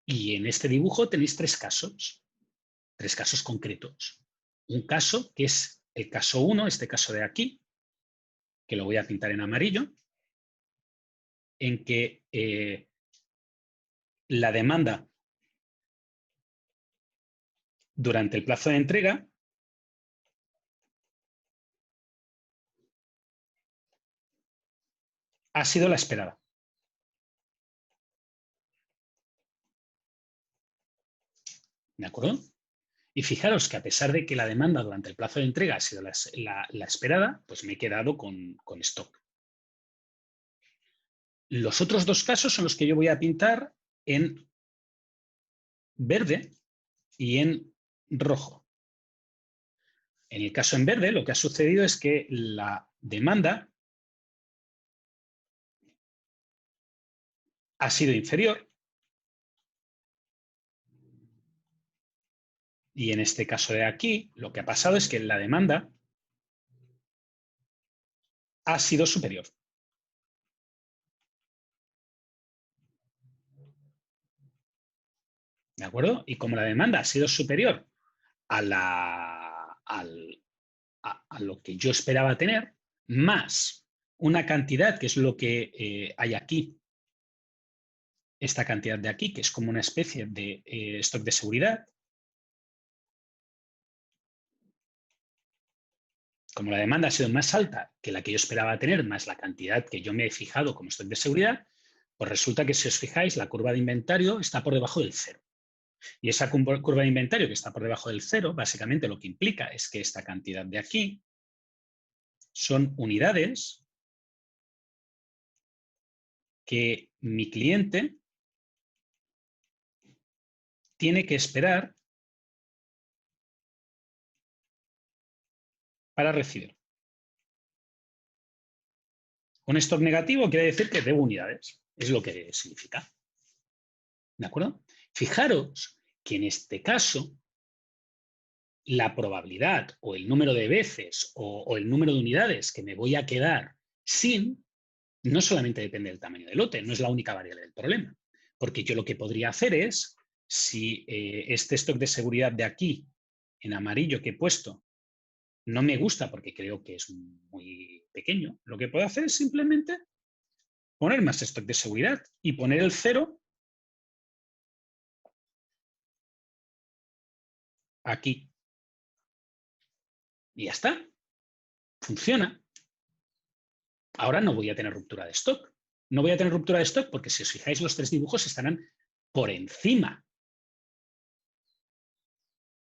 Y en este dibujo tenéis tres casos concretos. Un caso que es el caso 1, este caso de aquí, que lo voy a pintar en amarillo, en que la demanda durante el plazo de entrega ha sido la esperada. ¿De acuerdo? Y fijaros que a pesar de que la demanda durante el plazo de entrega ha sido la esperada, pues me he quedado con stock. Los otros dos casos son los que yo voy a pintar en verde y en rojo. En el caso en verde, lo que ha sucedido es que la demanda ha sido inferior. Y en este caso de aquí, lo que ha pasado es que la demanda ha sido superior. ¿De acuerdo? Y como la demanda ha sido superior a lo que yo esperaba tener, más una cantidad, que es lo que hay aquí, esta cantidad de aquí, que es como una especie de stock de seguridad. Como la demanda ha sido más alta que la que yo esperaba tener, más la cantidad que yo me he fijado como stock de seguridad, pues resulta que si os fijáis, la curva de inventario está por debajo del 0. Y esa curva de inventario que está por debajo del 0, básicamente lo que implica es que esta cantidad de aquí son unidades que mi cliente tiene que esperar para recibir. Un stock negativo quiere decir que debo unidades. Es lo que significa. ¿De acuerdo? Fijaros que en este caso la probabilidad o el número de veces o el número de unidades que me voy a quedar sin no solamente depende del tamaño del lote, no es la única variable del problema. Porque yo lo que podría hacer es, si este stock de seguridad de aquí, en amarillo que he puesto, no me gusta porque creo que es muy pequeño, lo que puedo hacer es simplemente poner más stock de seguridad y poner el 0 aquí. Y ya está. Funciona. Ahora no voy a tener ruptura de stock. No voy a tener ruptura de stock porque si os fijáis los tres dibujos estarán por encima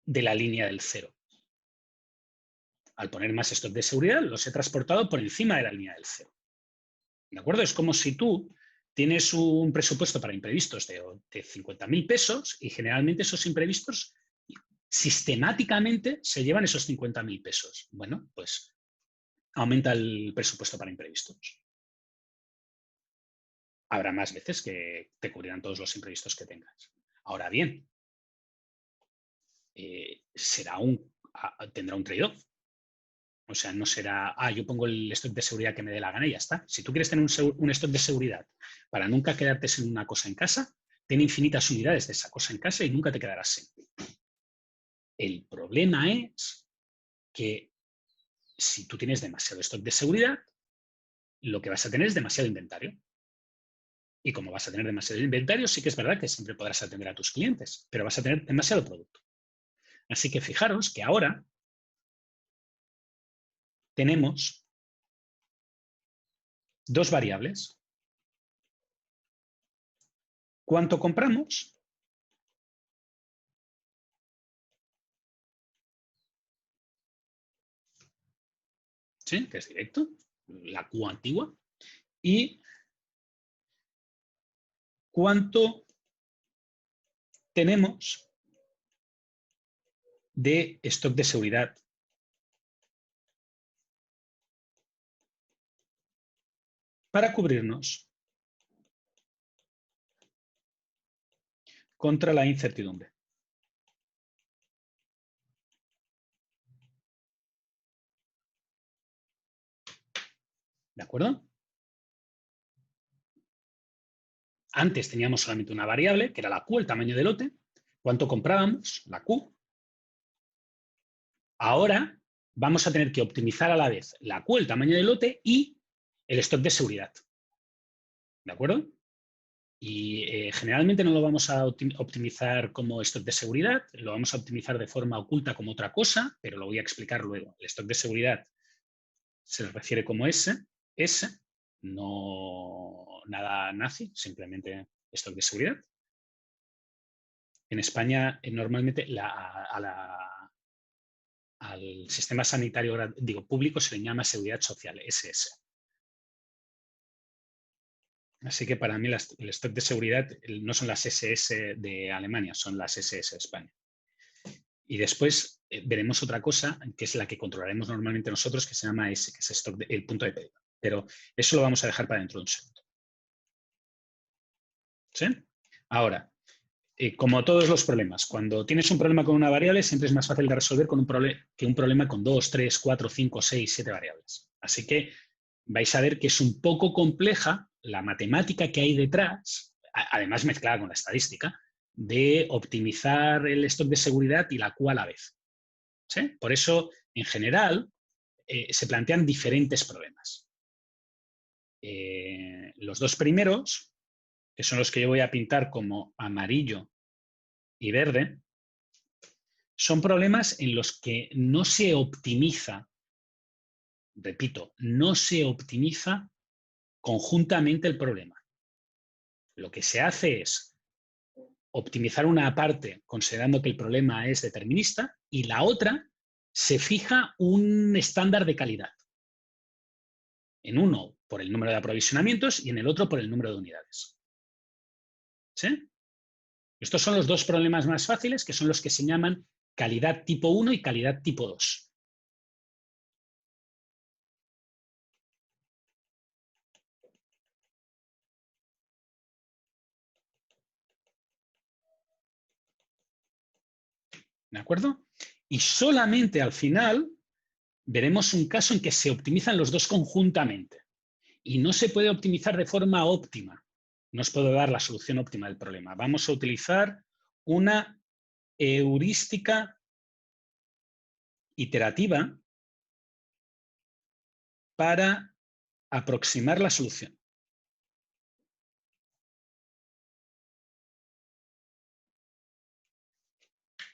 de la línea del 0. Al poner más stock de seguridad los he transportado por encima de la línea del 0. ¿De acuerdo? Es como si tú tienes un presupuesto para imprevistos de 50.000 pesos y generalmente esos imprevistos sistemáticamente se llevan esos 50.000 pesos. Bueno, pues aumenta el presupuesto para imprevistos. habrá más veces que te cubrirán todos los imprevistos que tengas. Ahora bien, tendrá un trade-off. O sea, no será, yo pongo el stock de seguridad que me dé la gana y ya está. Si tú quieres tener un stock de seguridad para nunca quedarte sin una cosa en casa, ten infinitas unidades de esa cosa en casa y nunca te quedarás sin. El problema es que si tú tienes demasiado stock de seguridad, lo que vas a tener es demasiado inventario. Y como vas a tener demasiado inventario, sí que es verdad que siempre podrás atender a tus clientes, pero vas a tener demasiado producto. Así que fijaros que ahora tenemos dos variables. ¿Cuánto compramos? ¿Sí? Que es directo, la Q antigua. Y cuánto tenemos de stock de seguridad para cubrirnos contra la incertidumbre. ¿De acuerdo? Antes teníamos solamente una variable, que era la Q, el tamaño del lote. ¿Cuánto comprábamos? La Q. Ahora vamos a tener que optimizar a la vez la Q, el tamaño del lote, y el stock de seguridad. ¿De acuerdo? Y generalmente no lo vamos a optimizar como stock de seguridad, lo vamos a optimizar de forma oculta como otra cosa, pero lo voy a explicar luego. El stock de seguridad se le refiere como S, no nada nazi, simplemente stock de seguridad. En España, normalmente al sistema sanitario público se le llama seguridad social, SS. Así que para mí el stock de seguridad no son las SS de Alemania, son las SS de España. Y después veremos otra cosa, que es la que controlaremos normalmente nosotros, que se llama S, que es el punto de pedido. Pero eso lo vamos a dejar para dentro de un segundo. ¿Sí? Ahora, como todos los problemas, cuando tienes un problema con una variable, siempre es más fácil de resolver que un problema con 2, 3, 4, 5, 6, 7 variables. Así que vais a ver que es un poco compleja la matemática que hay detrás, además mezclada con la estadística, de optimizar el stock de seguridad y la Q a la vez. ¿Sí? Por eso, en general, se plantean diferentes problemas. Los dos primeros, que son los que yo voy a pintar como amarillo y verde, son problemas en los que no se optimiza, repito, no se optimiza conjuntamente el problema. Lo que se hace es optimizar una parte considerando que el problema es determinista y la otra se fija un estándar de calidad. En uno por el número de aprovisionamientos y en el otro por el número de unidades. ¿Sí? Estos son los dos problemas más fáciles, que son los que se llaman calidad tipo 1 y calidad tipo 2. ¿De acuerdo? Y solamente al final veremos un caso en que se optimizan los dos conjuntamente. Y no se puede optimizar de forma óptima. No os puedo dar la solución óptima del problema. Vamos a utilizar una heurística iterativa para aproximar la solución.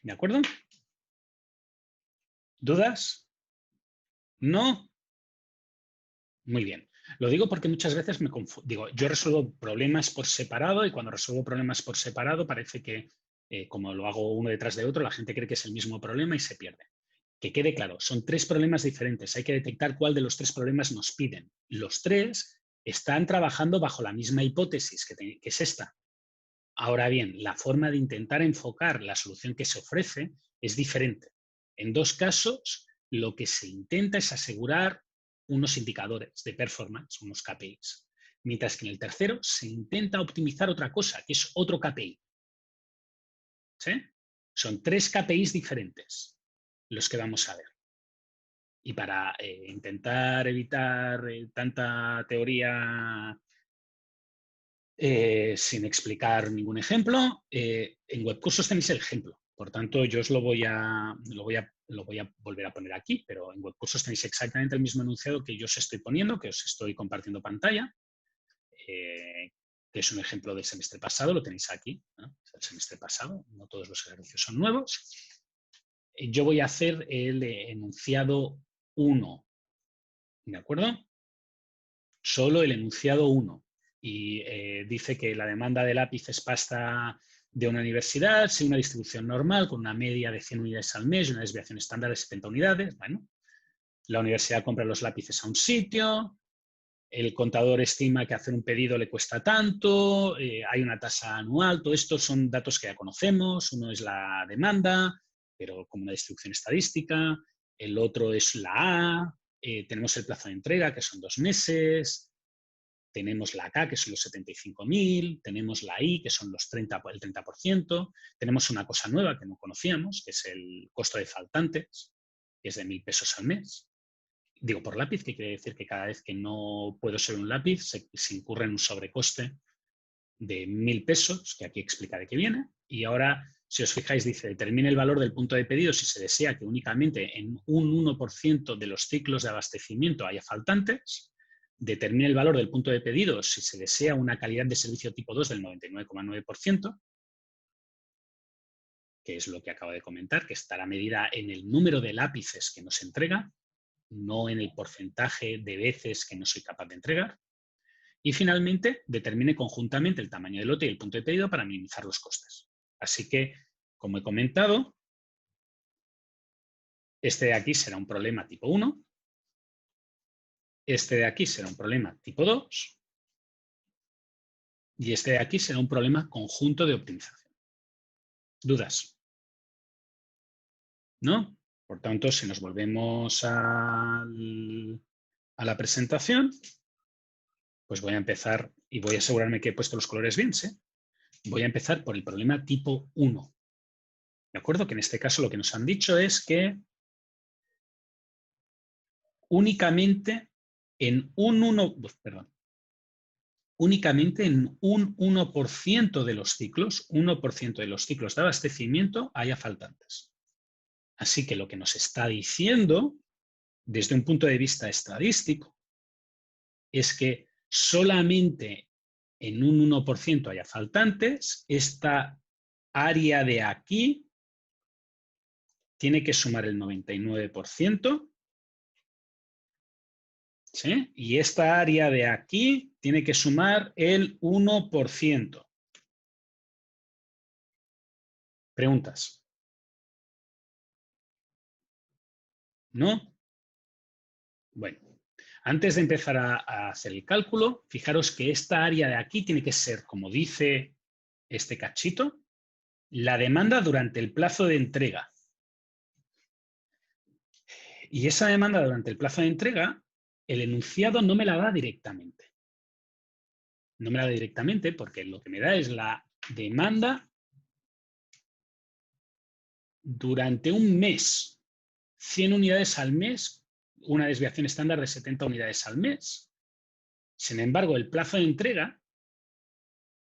¿De acuerdo? ¿Dudas? ¿No? Muy bien. Lo digo porque muchas veces me confundo. Digo, yo resuelvo problemas por separado y cuando resuelvo problemas por separado parece que, como lo hago uno detrás de otro, la gente cree que es el mismo problema y se pierde. Que quede claro, son tres problemas diferentes. Hay que detectar cuál de los tres problemas nos piden. Los tres están trabajando bajo la misma hipótesis, que es esta. Ahora bien, la forma de intentar enfocar la solución que se ofrece es diferente. En dos casos, lo que se intenta es asegurar unos indicadores de performance, unos KPIs. Mientras que en el tercero se intenta optimizar otra cosa, que es otro KPI. ¿Sí? Son 3 KPIs diferentes los que vamos a ver. Y para intentar evitar tanta teoría sin explicar ningún ejemplo, en webcursos tenéis el ejemplo. Por tanto, yo os lo voy a volver a poner aquí, pero en webcursos tenéis exactamente el mismo enunciado que yo os estoy poniendo, que os estoy compartiendo pantalla, que es un ejemplo del semestre pasado, lo tenéis aquí, ¿no? El semestre pasado, no todos los ejercicios son nuevos. Yo voy a hacer el enunciado 1, ¿de acuerdo? Solo el enunciado 1. Y dice que la demanda de lápices pasta de una universidad sigue una distribución normal con una media de 100 unidades al mes y una desviación estándar de 70 unidades. Bueno, la universidad compra los lápices a un sitio, el contador estima que hacer un pedido le cuesta tanto, hay una tasa anual, todo esto son datos que ya conocemos. Uno es la demanda, pero como una distribución estadística, el otro es la A, tenemos el plazo de entrega, que son 2 meses, tenemos la K, que son los 75.000, tenemos la I, que son el 30%, tenemos una cosa nueva que no conocíamos, que es el costo de faltantes, que es de 1.000 pesos al mes. Digo por lápiz, que quiere decir que cada vez que no puedo ser un lápiz se incurre en un sobrecoste de 1.000 pesos, que aquí explica de qué viene. Y ahora, si os fijáis, dice, determine el valor del punto de pedido si se desea que únicamente en un 1% de los ciclos de abastecimiento haya faltantes. Determine el valor del punto de pedido si se desea una calidad de servicio tipo 2 del 99,9%, que es lo que acabo de comentar, que estará medida en el número de lápices que nos entrega, no en el porcentaje de veces que no soy capaz de entregar. Y finalmente, determine conjuntamente el tamaño del lote y el punto de pedido para minimizar los costes. Así que, como he comentado, este de aquí será un problema tipo 1, este de aquí será un problema tipo 2 y este de aquí será un problema conjunto de optimización. ¿Dudas? ¿No? Por tanto, si nos volvemos a la presentación, pues voy a empezar y voy a asegurarme que he puesto los colores bien, ¿sí? Voy a empezar por el problema tipo 1. ¿De acuerdo? Que en este caso lo que nos han dicho es que únicamente en un 1% de los ciclos, 1% de los ciclos de abastecimiento haya faltantes. Así que lo que nos está diciendo, desde un punto de vista estadístico, es que solamente en un 1% haya faltantes, esta área de aquí tiene que sumar el 99%, ¿sí? Y esta área de aquí tiene que sumar el 1%. ¿Preguntas? ¿No? Bueno, antes de empezar a hacer el cálculo, fijaros que esta área de aquí tiene que ser, como dice este cachito, la demanda durante el plazo de entrega. Y esa demanda durante el plazo de entrega, el enunciado no me la da directamente. No me la da directamente porque lo que me da es la demanda durante un mes. 100 unidades al mes, una desviación estándar de 70 unidades al mes. Sin embargo, el plazo de entrega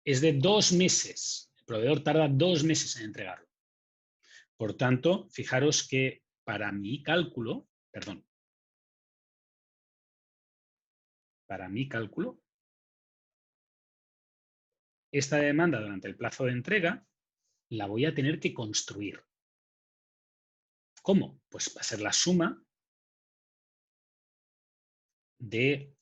es de 2 meses. El proveedor tarda 2 meses en entregarlo. Por tanto, fijaros que para mi cálculo, esta demanda durante el plazo de entrega la voy a tener que construir. ¿Cómo? Pues va a ser la suma de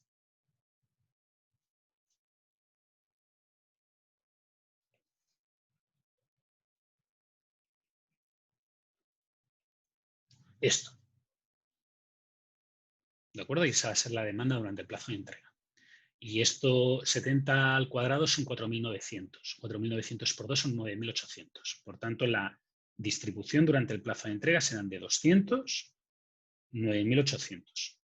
esto. ¿De acuerdo? Y esa va a ser la demanda durante el plazo de entrega. Y esto, 70 al cuadrado son 4.900. 4.900 por 2 son 9.800. Por tanto, la distribución durante el plazo de entrega serán de 200, 9.800.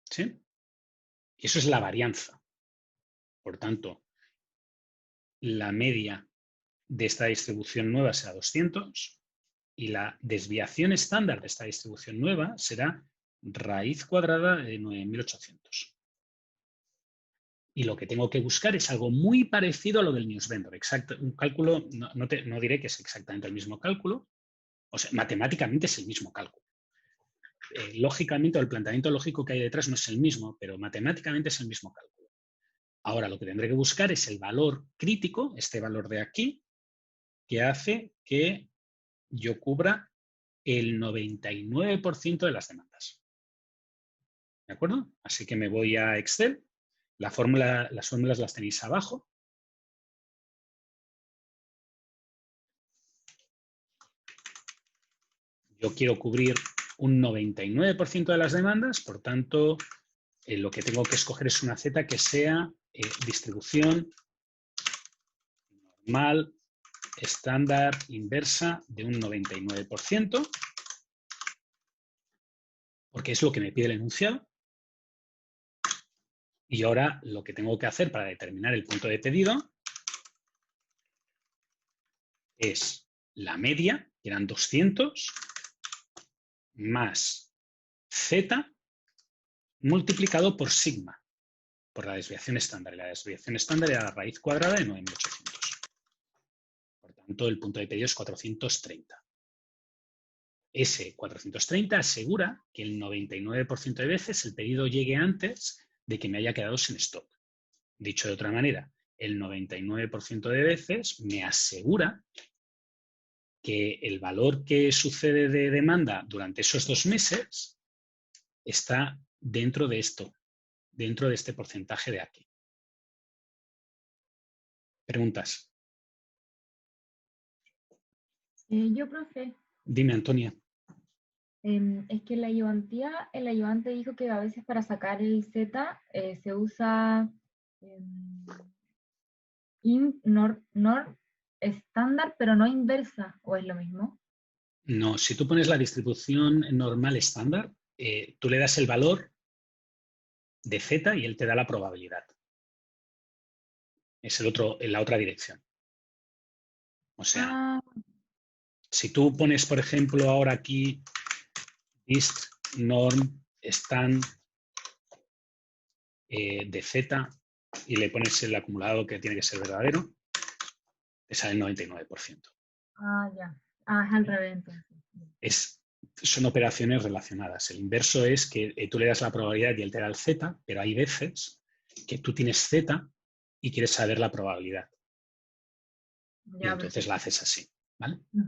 ¿Sí? Y eso es la varianza. Por tanto, la media de esta distribución nueva será 200 y la desviación estándar de esta distribución nueva será raíz cuadrada de 9.800. Y lo que tengo que buscar es algo muy parecido a lo del newsvendor. Exacto, un cálculo, no diré que es exactamente el mismo cálculo, o sea, matemáticamente es el mismo cálculo. Lógicamente, o el planteamiento lógico que hay detrás no es el mismo, pero matemáticamente es el mismo cálculo. Ahora lo que tendré que buscar es el valor crítico, este valor de aquí, que hace que yo cubra el 99% de las demandas. ¿De acuerdo? Así que me voy a Excel. Las fórmulas las tenéis abajo. Yo quiero cubrir un 99% de las demandas, por tanto, lo que tengo que escoger es una Z que sea distribución normal, estándar, inversa de un 99%, porque es lo que me pide el enunciado. Y ahora lo que tengo que hacer para determinar el punto de pedido es la media, que eran 200, más Z multiplicado por sigma, por la desviación estándar. Y la desviación estándar era la raíz cuadrada de 9.800. Por tanto, el punto de pedido es 430. Ese 430 asegura que el 99% de veces el pedido llegue antes de que me haya quedado sin stock. Dicho de otra manera, el 99% de veces me asegura que el valor que sucede de demanda durante esos 2 meses está dentro de esto, dentro de este porcentaje de aquí. ¿Preguntas? Yo, profe, Dime, Antonia. es que el ayudante dijo que a veces para sacar el Z se usa nor estándar, pero no inversa, ¿o es lo mismo? No, si tú pones la distribución normal estándar, tú le das el valor de Z y él te da la probabilidad. Es en la otra dirección. O sea, si tú pones, por ejemplo, ahora aquí dist norm stand de Z y le pones el acumulado que tiene que ser verdadero, te sale el 99%. Ya. Es al revés entonces. Son operaciones relacionadas. El inverso es que tú le das la probabilidad y él te da el Z, pero hay veces que tú tienes Z y quieres saber la probabilidad. Y Ya, entonces la haces así, ¿vale? Ya,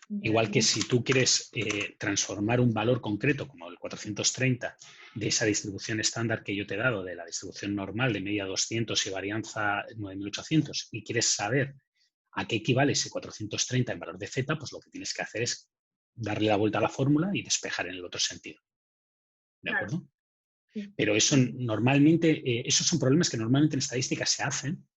Igual que si tú quieres transformar un valor concreto, como el 430, de esa distribución estándar que yo te he dado, de la distribución normal de media 200 y varianza 9800, y quieres saber a qué equivale ese 430 en valor de Z, pues lo que tienes que hacer es darle la vuelta a la fórmula y despejar en el otro sentido. ¿De acuerdo? Sí. Pero eso normalmente, esos son problemas que normalmente en estadística se hacen.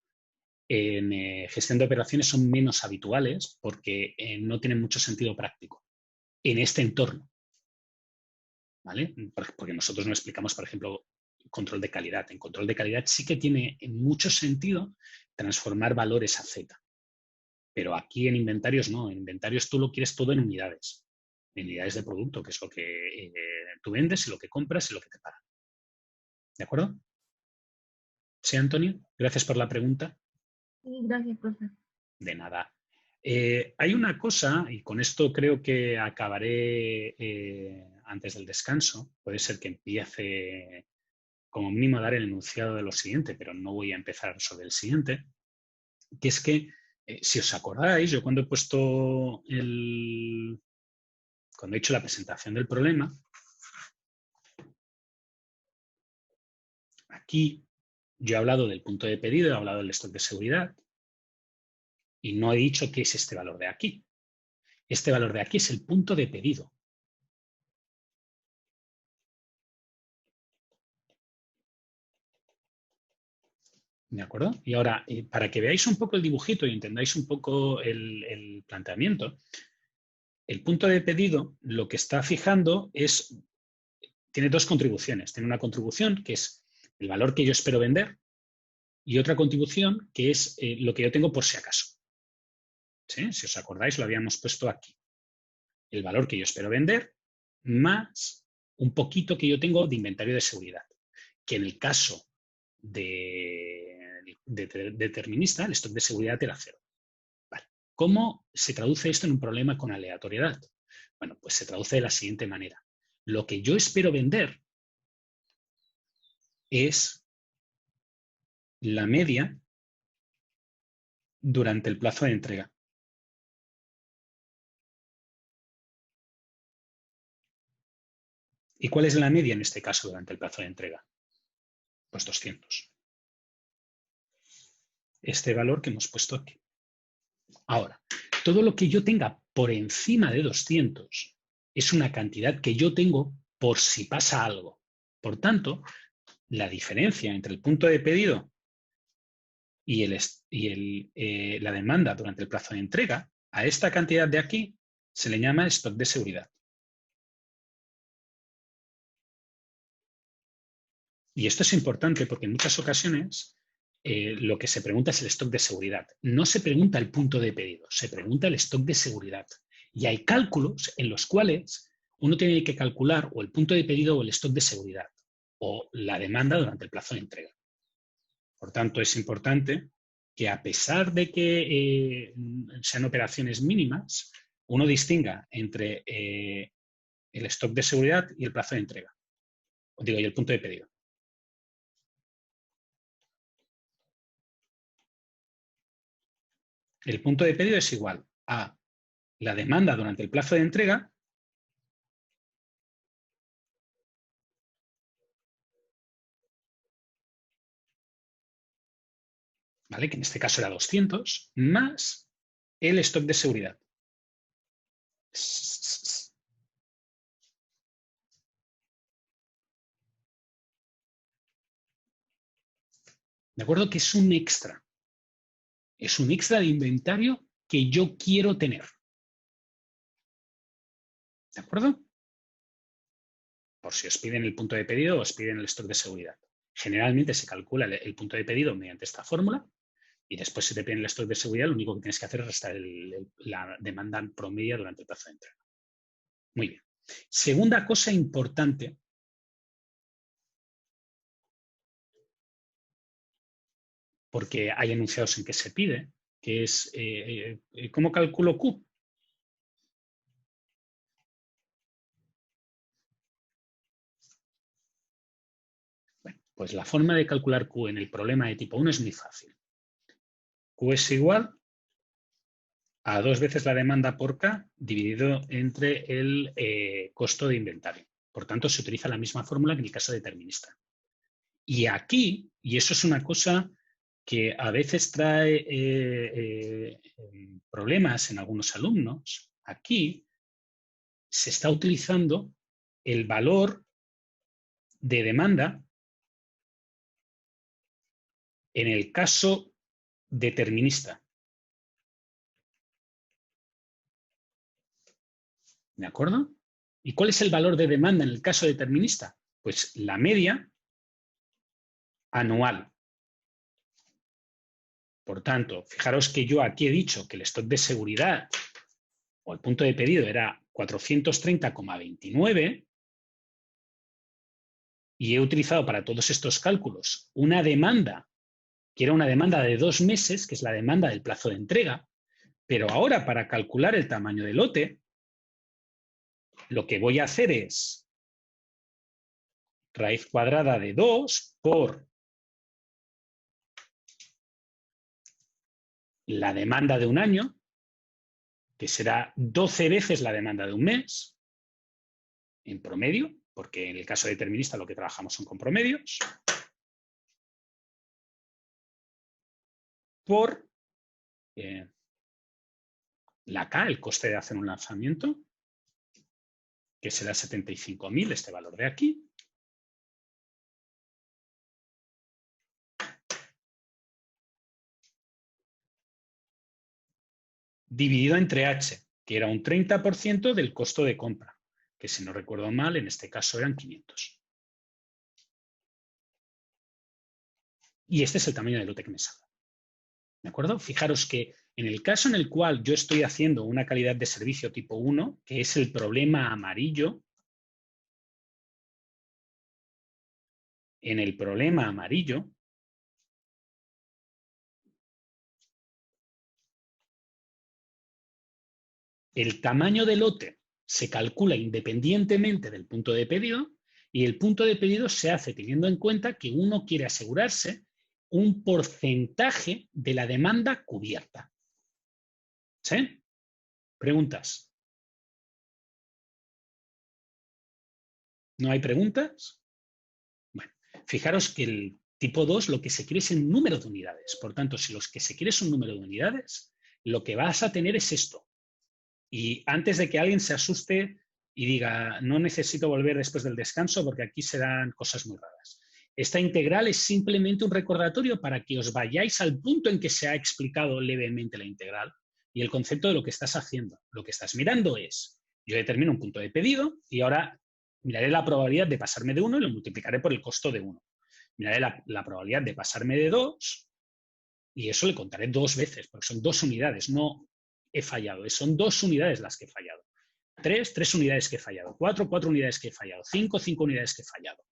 En gestión de operaciones son menos habituales porque no tienen mucho sentido práctico en este entorno. ¿Vale? Porque nosotros no explicamos, por ejemplo, control de calidad. En control de calidad sí que tiene mucho sentido transformar valores a Z. Pero aquí en inventarios no. En inventarios tú lo quieres todo en unidades de producto, que es lo que tú vendes y lo que compras y lo que te pagan. ¿De acuerdo? Sí, Antonio, gracias por la pregunta. Sí, gracias, profe. De nada. Hay una cosa, y con esto creo que acabaré antes del descanso, puede ser que empiece como mínimo a dar el enunciado de lo siguiente, pero no voy a empezar sobre el siguiente, que es que, si os acordáis, yo cuando he hecho la presentación del problema, aquí yo he hablado del punto de pedido, he hablado del stock de seguridad, y no he dicho qué es este valor de aquí. Este valor de aquí es el punto de pedido. ¿De acuerdo? Y ahora, para que veáis un poco el dibujito y entendáis un poco el planteamiento, el punto de pedido lo que está fijando es tiene dos contribuciones. Tiene una contribución que es el valor que yo espero vender y otra contribución que es lo que yo tengo por si acaso. ¿Sí? Si os acordáis, lo habíamos puesto aquí. El valor que yo espero vender más un poquito que yo tengo de inventario de seguridad, que en el caso de determinista, el stock de seguridad era 0. Vale. ¿Cómo se traduce esto en un problema con aleatoriedad? Bueno, pues se traduce de la siguiente manera. Lo que yo espero vender es la media durante el plazo de entrega. ¿Y cuál es la media en este caso durante el plazo de entrega? Pues 200. Este valor que hemos puesto aquí. Ahora, todo lo que yo tenga por encima de 200 es una cantidad que yo tengo por si pasa algo. Por tanto, la diferencia entre el punto de pedido y la demanda durante el plazo de entrega, a esta cantidad de aquí se le llama stock de seguridad. Y esto es importante porque en muchas ocasiones lo que se pregunta es el stock de seguridad. No se pregunta el punto de pedido, se pregunta el stock de seguridad. Y hay cálculos en los cuales uno tiene que calcular o el punto de pedido o el stock de seguridad o la demanda durante el plazo de entrega. Por tanto, es importante que a pesar de que sean operaciones mínimas, uno distinga entre el stock de seguridad y el plazo de entrega. Y el punto de pedido. El punto de pedido es igual a la demanda durante el plazo de entrega ¿vale? Que en este caso era 200, más el stock de seguridad. ¿De acuerdo? Que es un extra. Es un extra de inventario que yo quiero tener. ¿De acuerdo? Por si os piden el punto de pedido, os piden el stock de seguridad. Generalmente se calcula el punto de pedido mediante esta fórmula y después si te piden el stock de seguridad, lo único que tienes que hacer es restar la demanda promedio durante el plazo de entrega. Muy bien. Segunda cosa importante. Porque hay enunciados en que se pide, que es ¿cómo calculo Q? Bueno, pues la forma de calcular Q en el problema de tipo 1 es muy fácil. Q es igual a 2 veces la demanda por K dividido entre el costo de inventario. Por tanto, se utiliza la misma fórmula que en el caso determinista. Y aquí, y eso es una cosa que a veces trae problemas en algunos alumnos, aquí se está utilizando el valor de demanda en el caso determinista. ¿De acuerdo? ¿Y cuál es el valor de demanda en el caso determinista? Pues la media anual. Por tanto, fijaros que yo aquí he dicho que el stock de seguridad o el punto de pedido era 430,29 y he utilizado para todos estos cálculos una demanda que era una demanda de 2 meses, que es la demanda del plazo de entrega, pero ahora para calcular el tamaño del lote, lo que voy a hacer es raíz cuadrada de 2 por la demanda de un año, que será 12 veces la demanda de un mes, en promedio, porque en el caso determinista lo que trabajamos son con promedios, por la K, el coste de hacer un lanzamiento, que será 75.000, este valor de aquí, dividido entre H, que era un 30% del costo de compra. que si no recuerdo mal, en este caso eran 500. Y este es el tamaño del lote que me salga. ¿De acuerdo? Fijaros que en el caso en el cual yo estoy haciendo una calidad de servicio tipo 1, que es el problema amarillo, en el problema amarillo, el tamaño del lote se calcula independientemente del punto de pedido y el punto de pedido se hace teniendo en cuenta que uno quiere asegurarse un porcentaje de la demanda cubierta. ¿Sí? ¿Preguntas? ¿No hay preguntas? Bueno, fijaros que el tipo 2 lo que se quiere es el número de unidades. Por tanto, si los que se quiere es un número de unidades, lo que vas a tener es esto. Y antes de que alguien se asuste y diga, no necesito volver después del descanso porque aquí se dan cosas muy raras. Esta integral es simplemente un recordatorio para que os vayáis al punto en que se ha explicado levemente la integral y el concepto de lo que estás haciendo. Lo que estás mirando es, yo determino un punto de pedido y ahora miraré la probabilidad de pasarme de 1 y lo multiplicaré por el costo de 1. Miraré la probabilidad de pasarme de 2 y eso le contaré 2 veces, porque son 2 unidades, no he fallado. Son 2 unidades las que he fallado. 3 unidades que he fallado. 4 unidades que he fallado. 5 unidades que he fallado.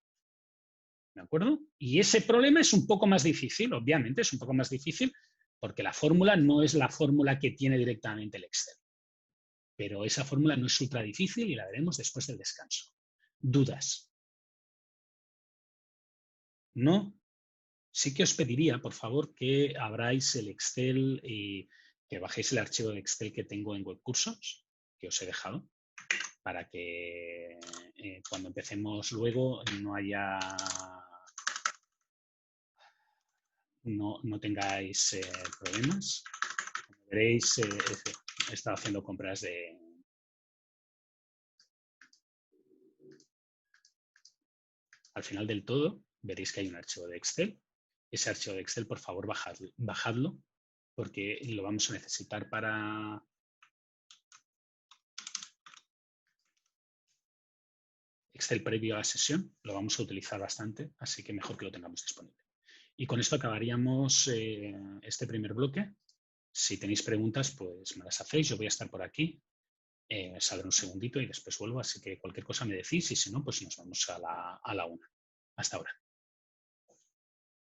¿De acuerdo? Y ese problema es un poco más difícil, obviamente, es un poco más difícil, porque la fórmula no es la fórmula que tiene directamente el Excel. Pero esa fórmula no es ultra difícil y la veremos después del descanso. ¿Dudas? ¿No? Sí que os pediría, por favor, que abráis el Excel y que bajéis el archivo de Excel que tengo en Webcursos, que os he dejado, para que cuando empecemos luego no tengáis problemas. Como veréis, he estado haciendo compras de... Al final del todo, veréis que hay un archivo de Excel. Ese archivo de Excel, por favor, bajadlo, porque lo vamos a necesitar para... Excel previo a la sesión, lo vamos a utilizar bastante, así que mejor que lo tengamos disponible. Y con esto acabaríamos este primer bloque. Si tenéis preguntas, pues me las hacéis. Yo voy a estar por aquí. Saldré un segundito y después vuelvo, así que cualquier cosa me decís y si no, pues nos vamos a la 1. Hasta ahora.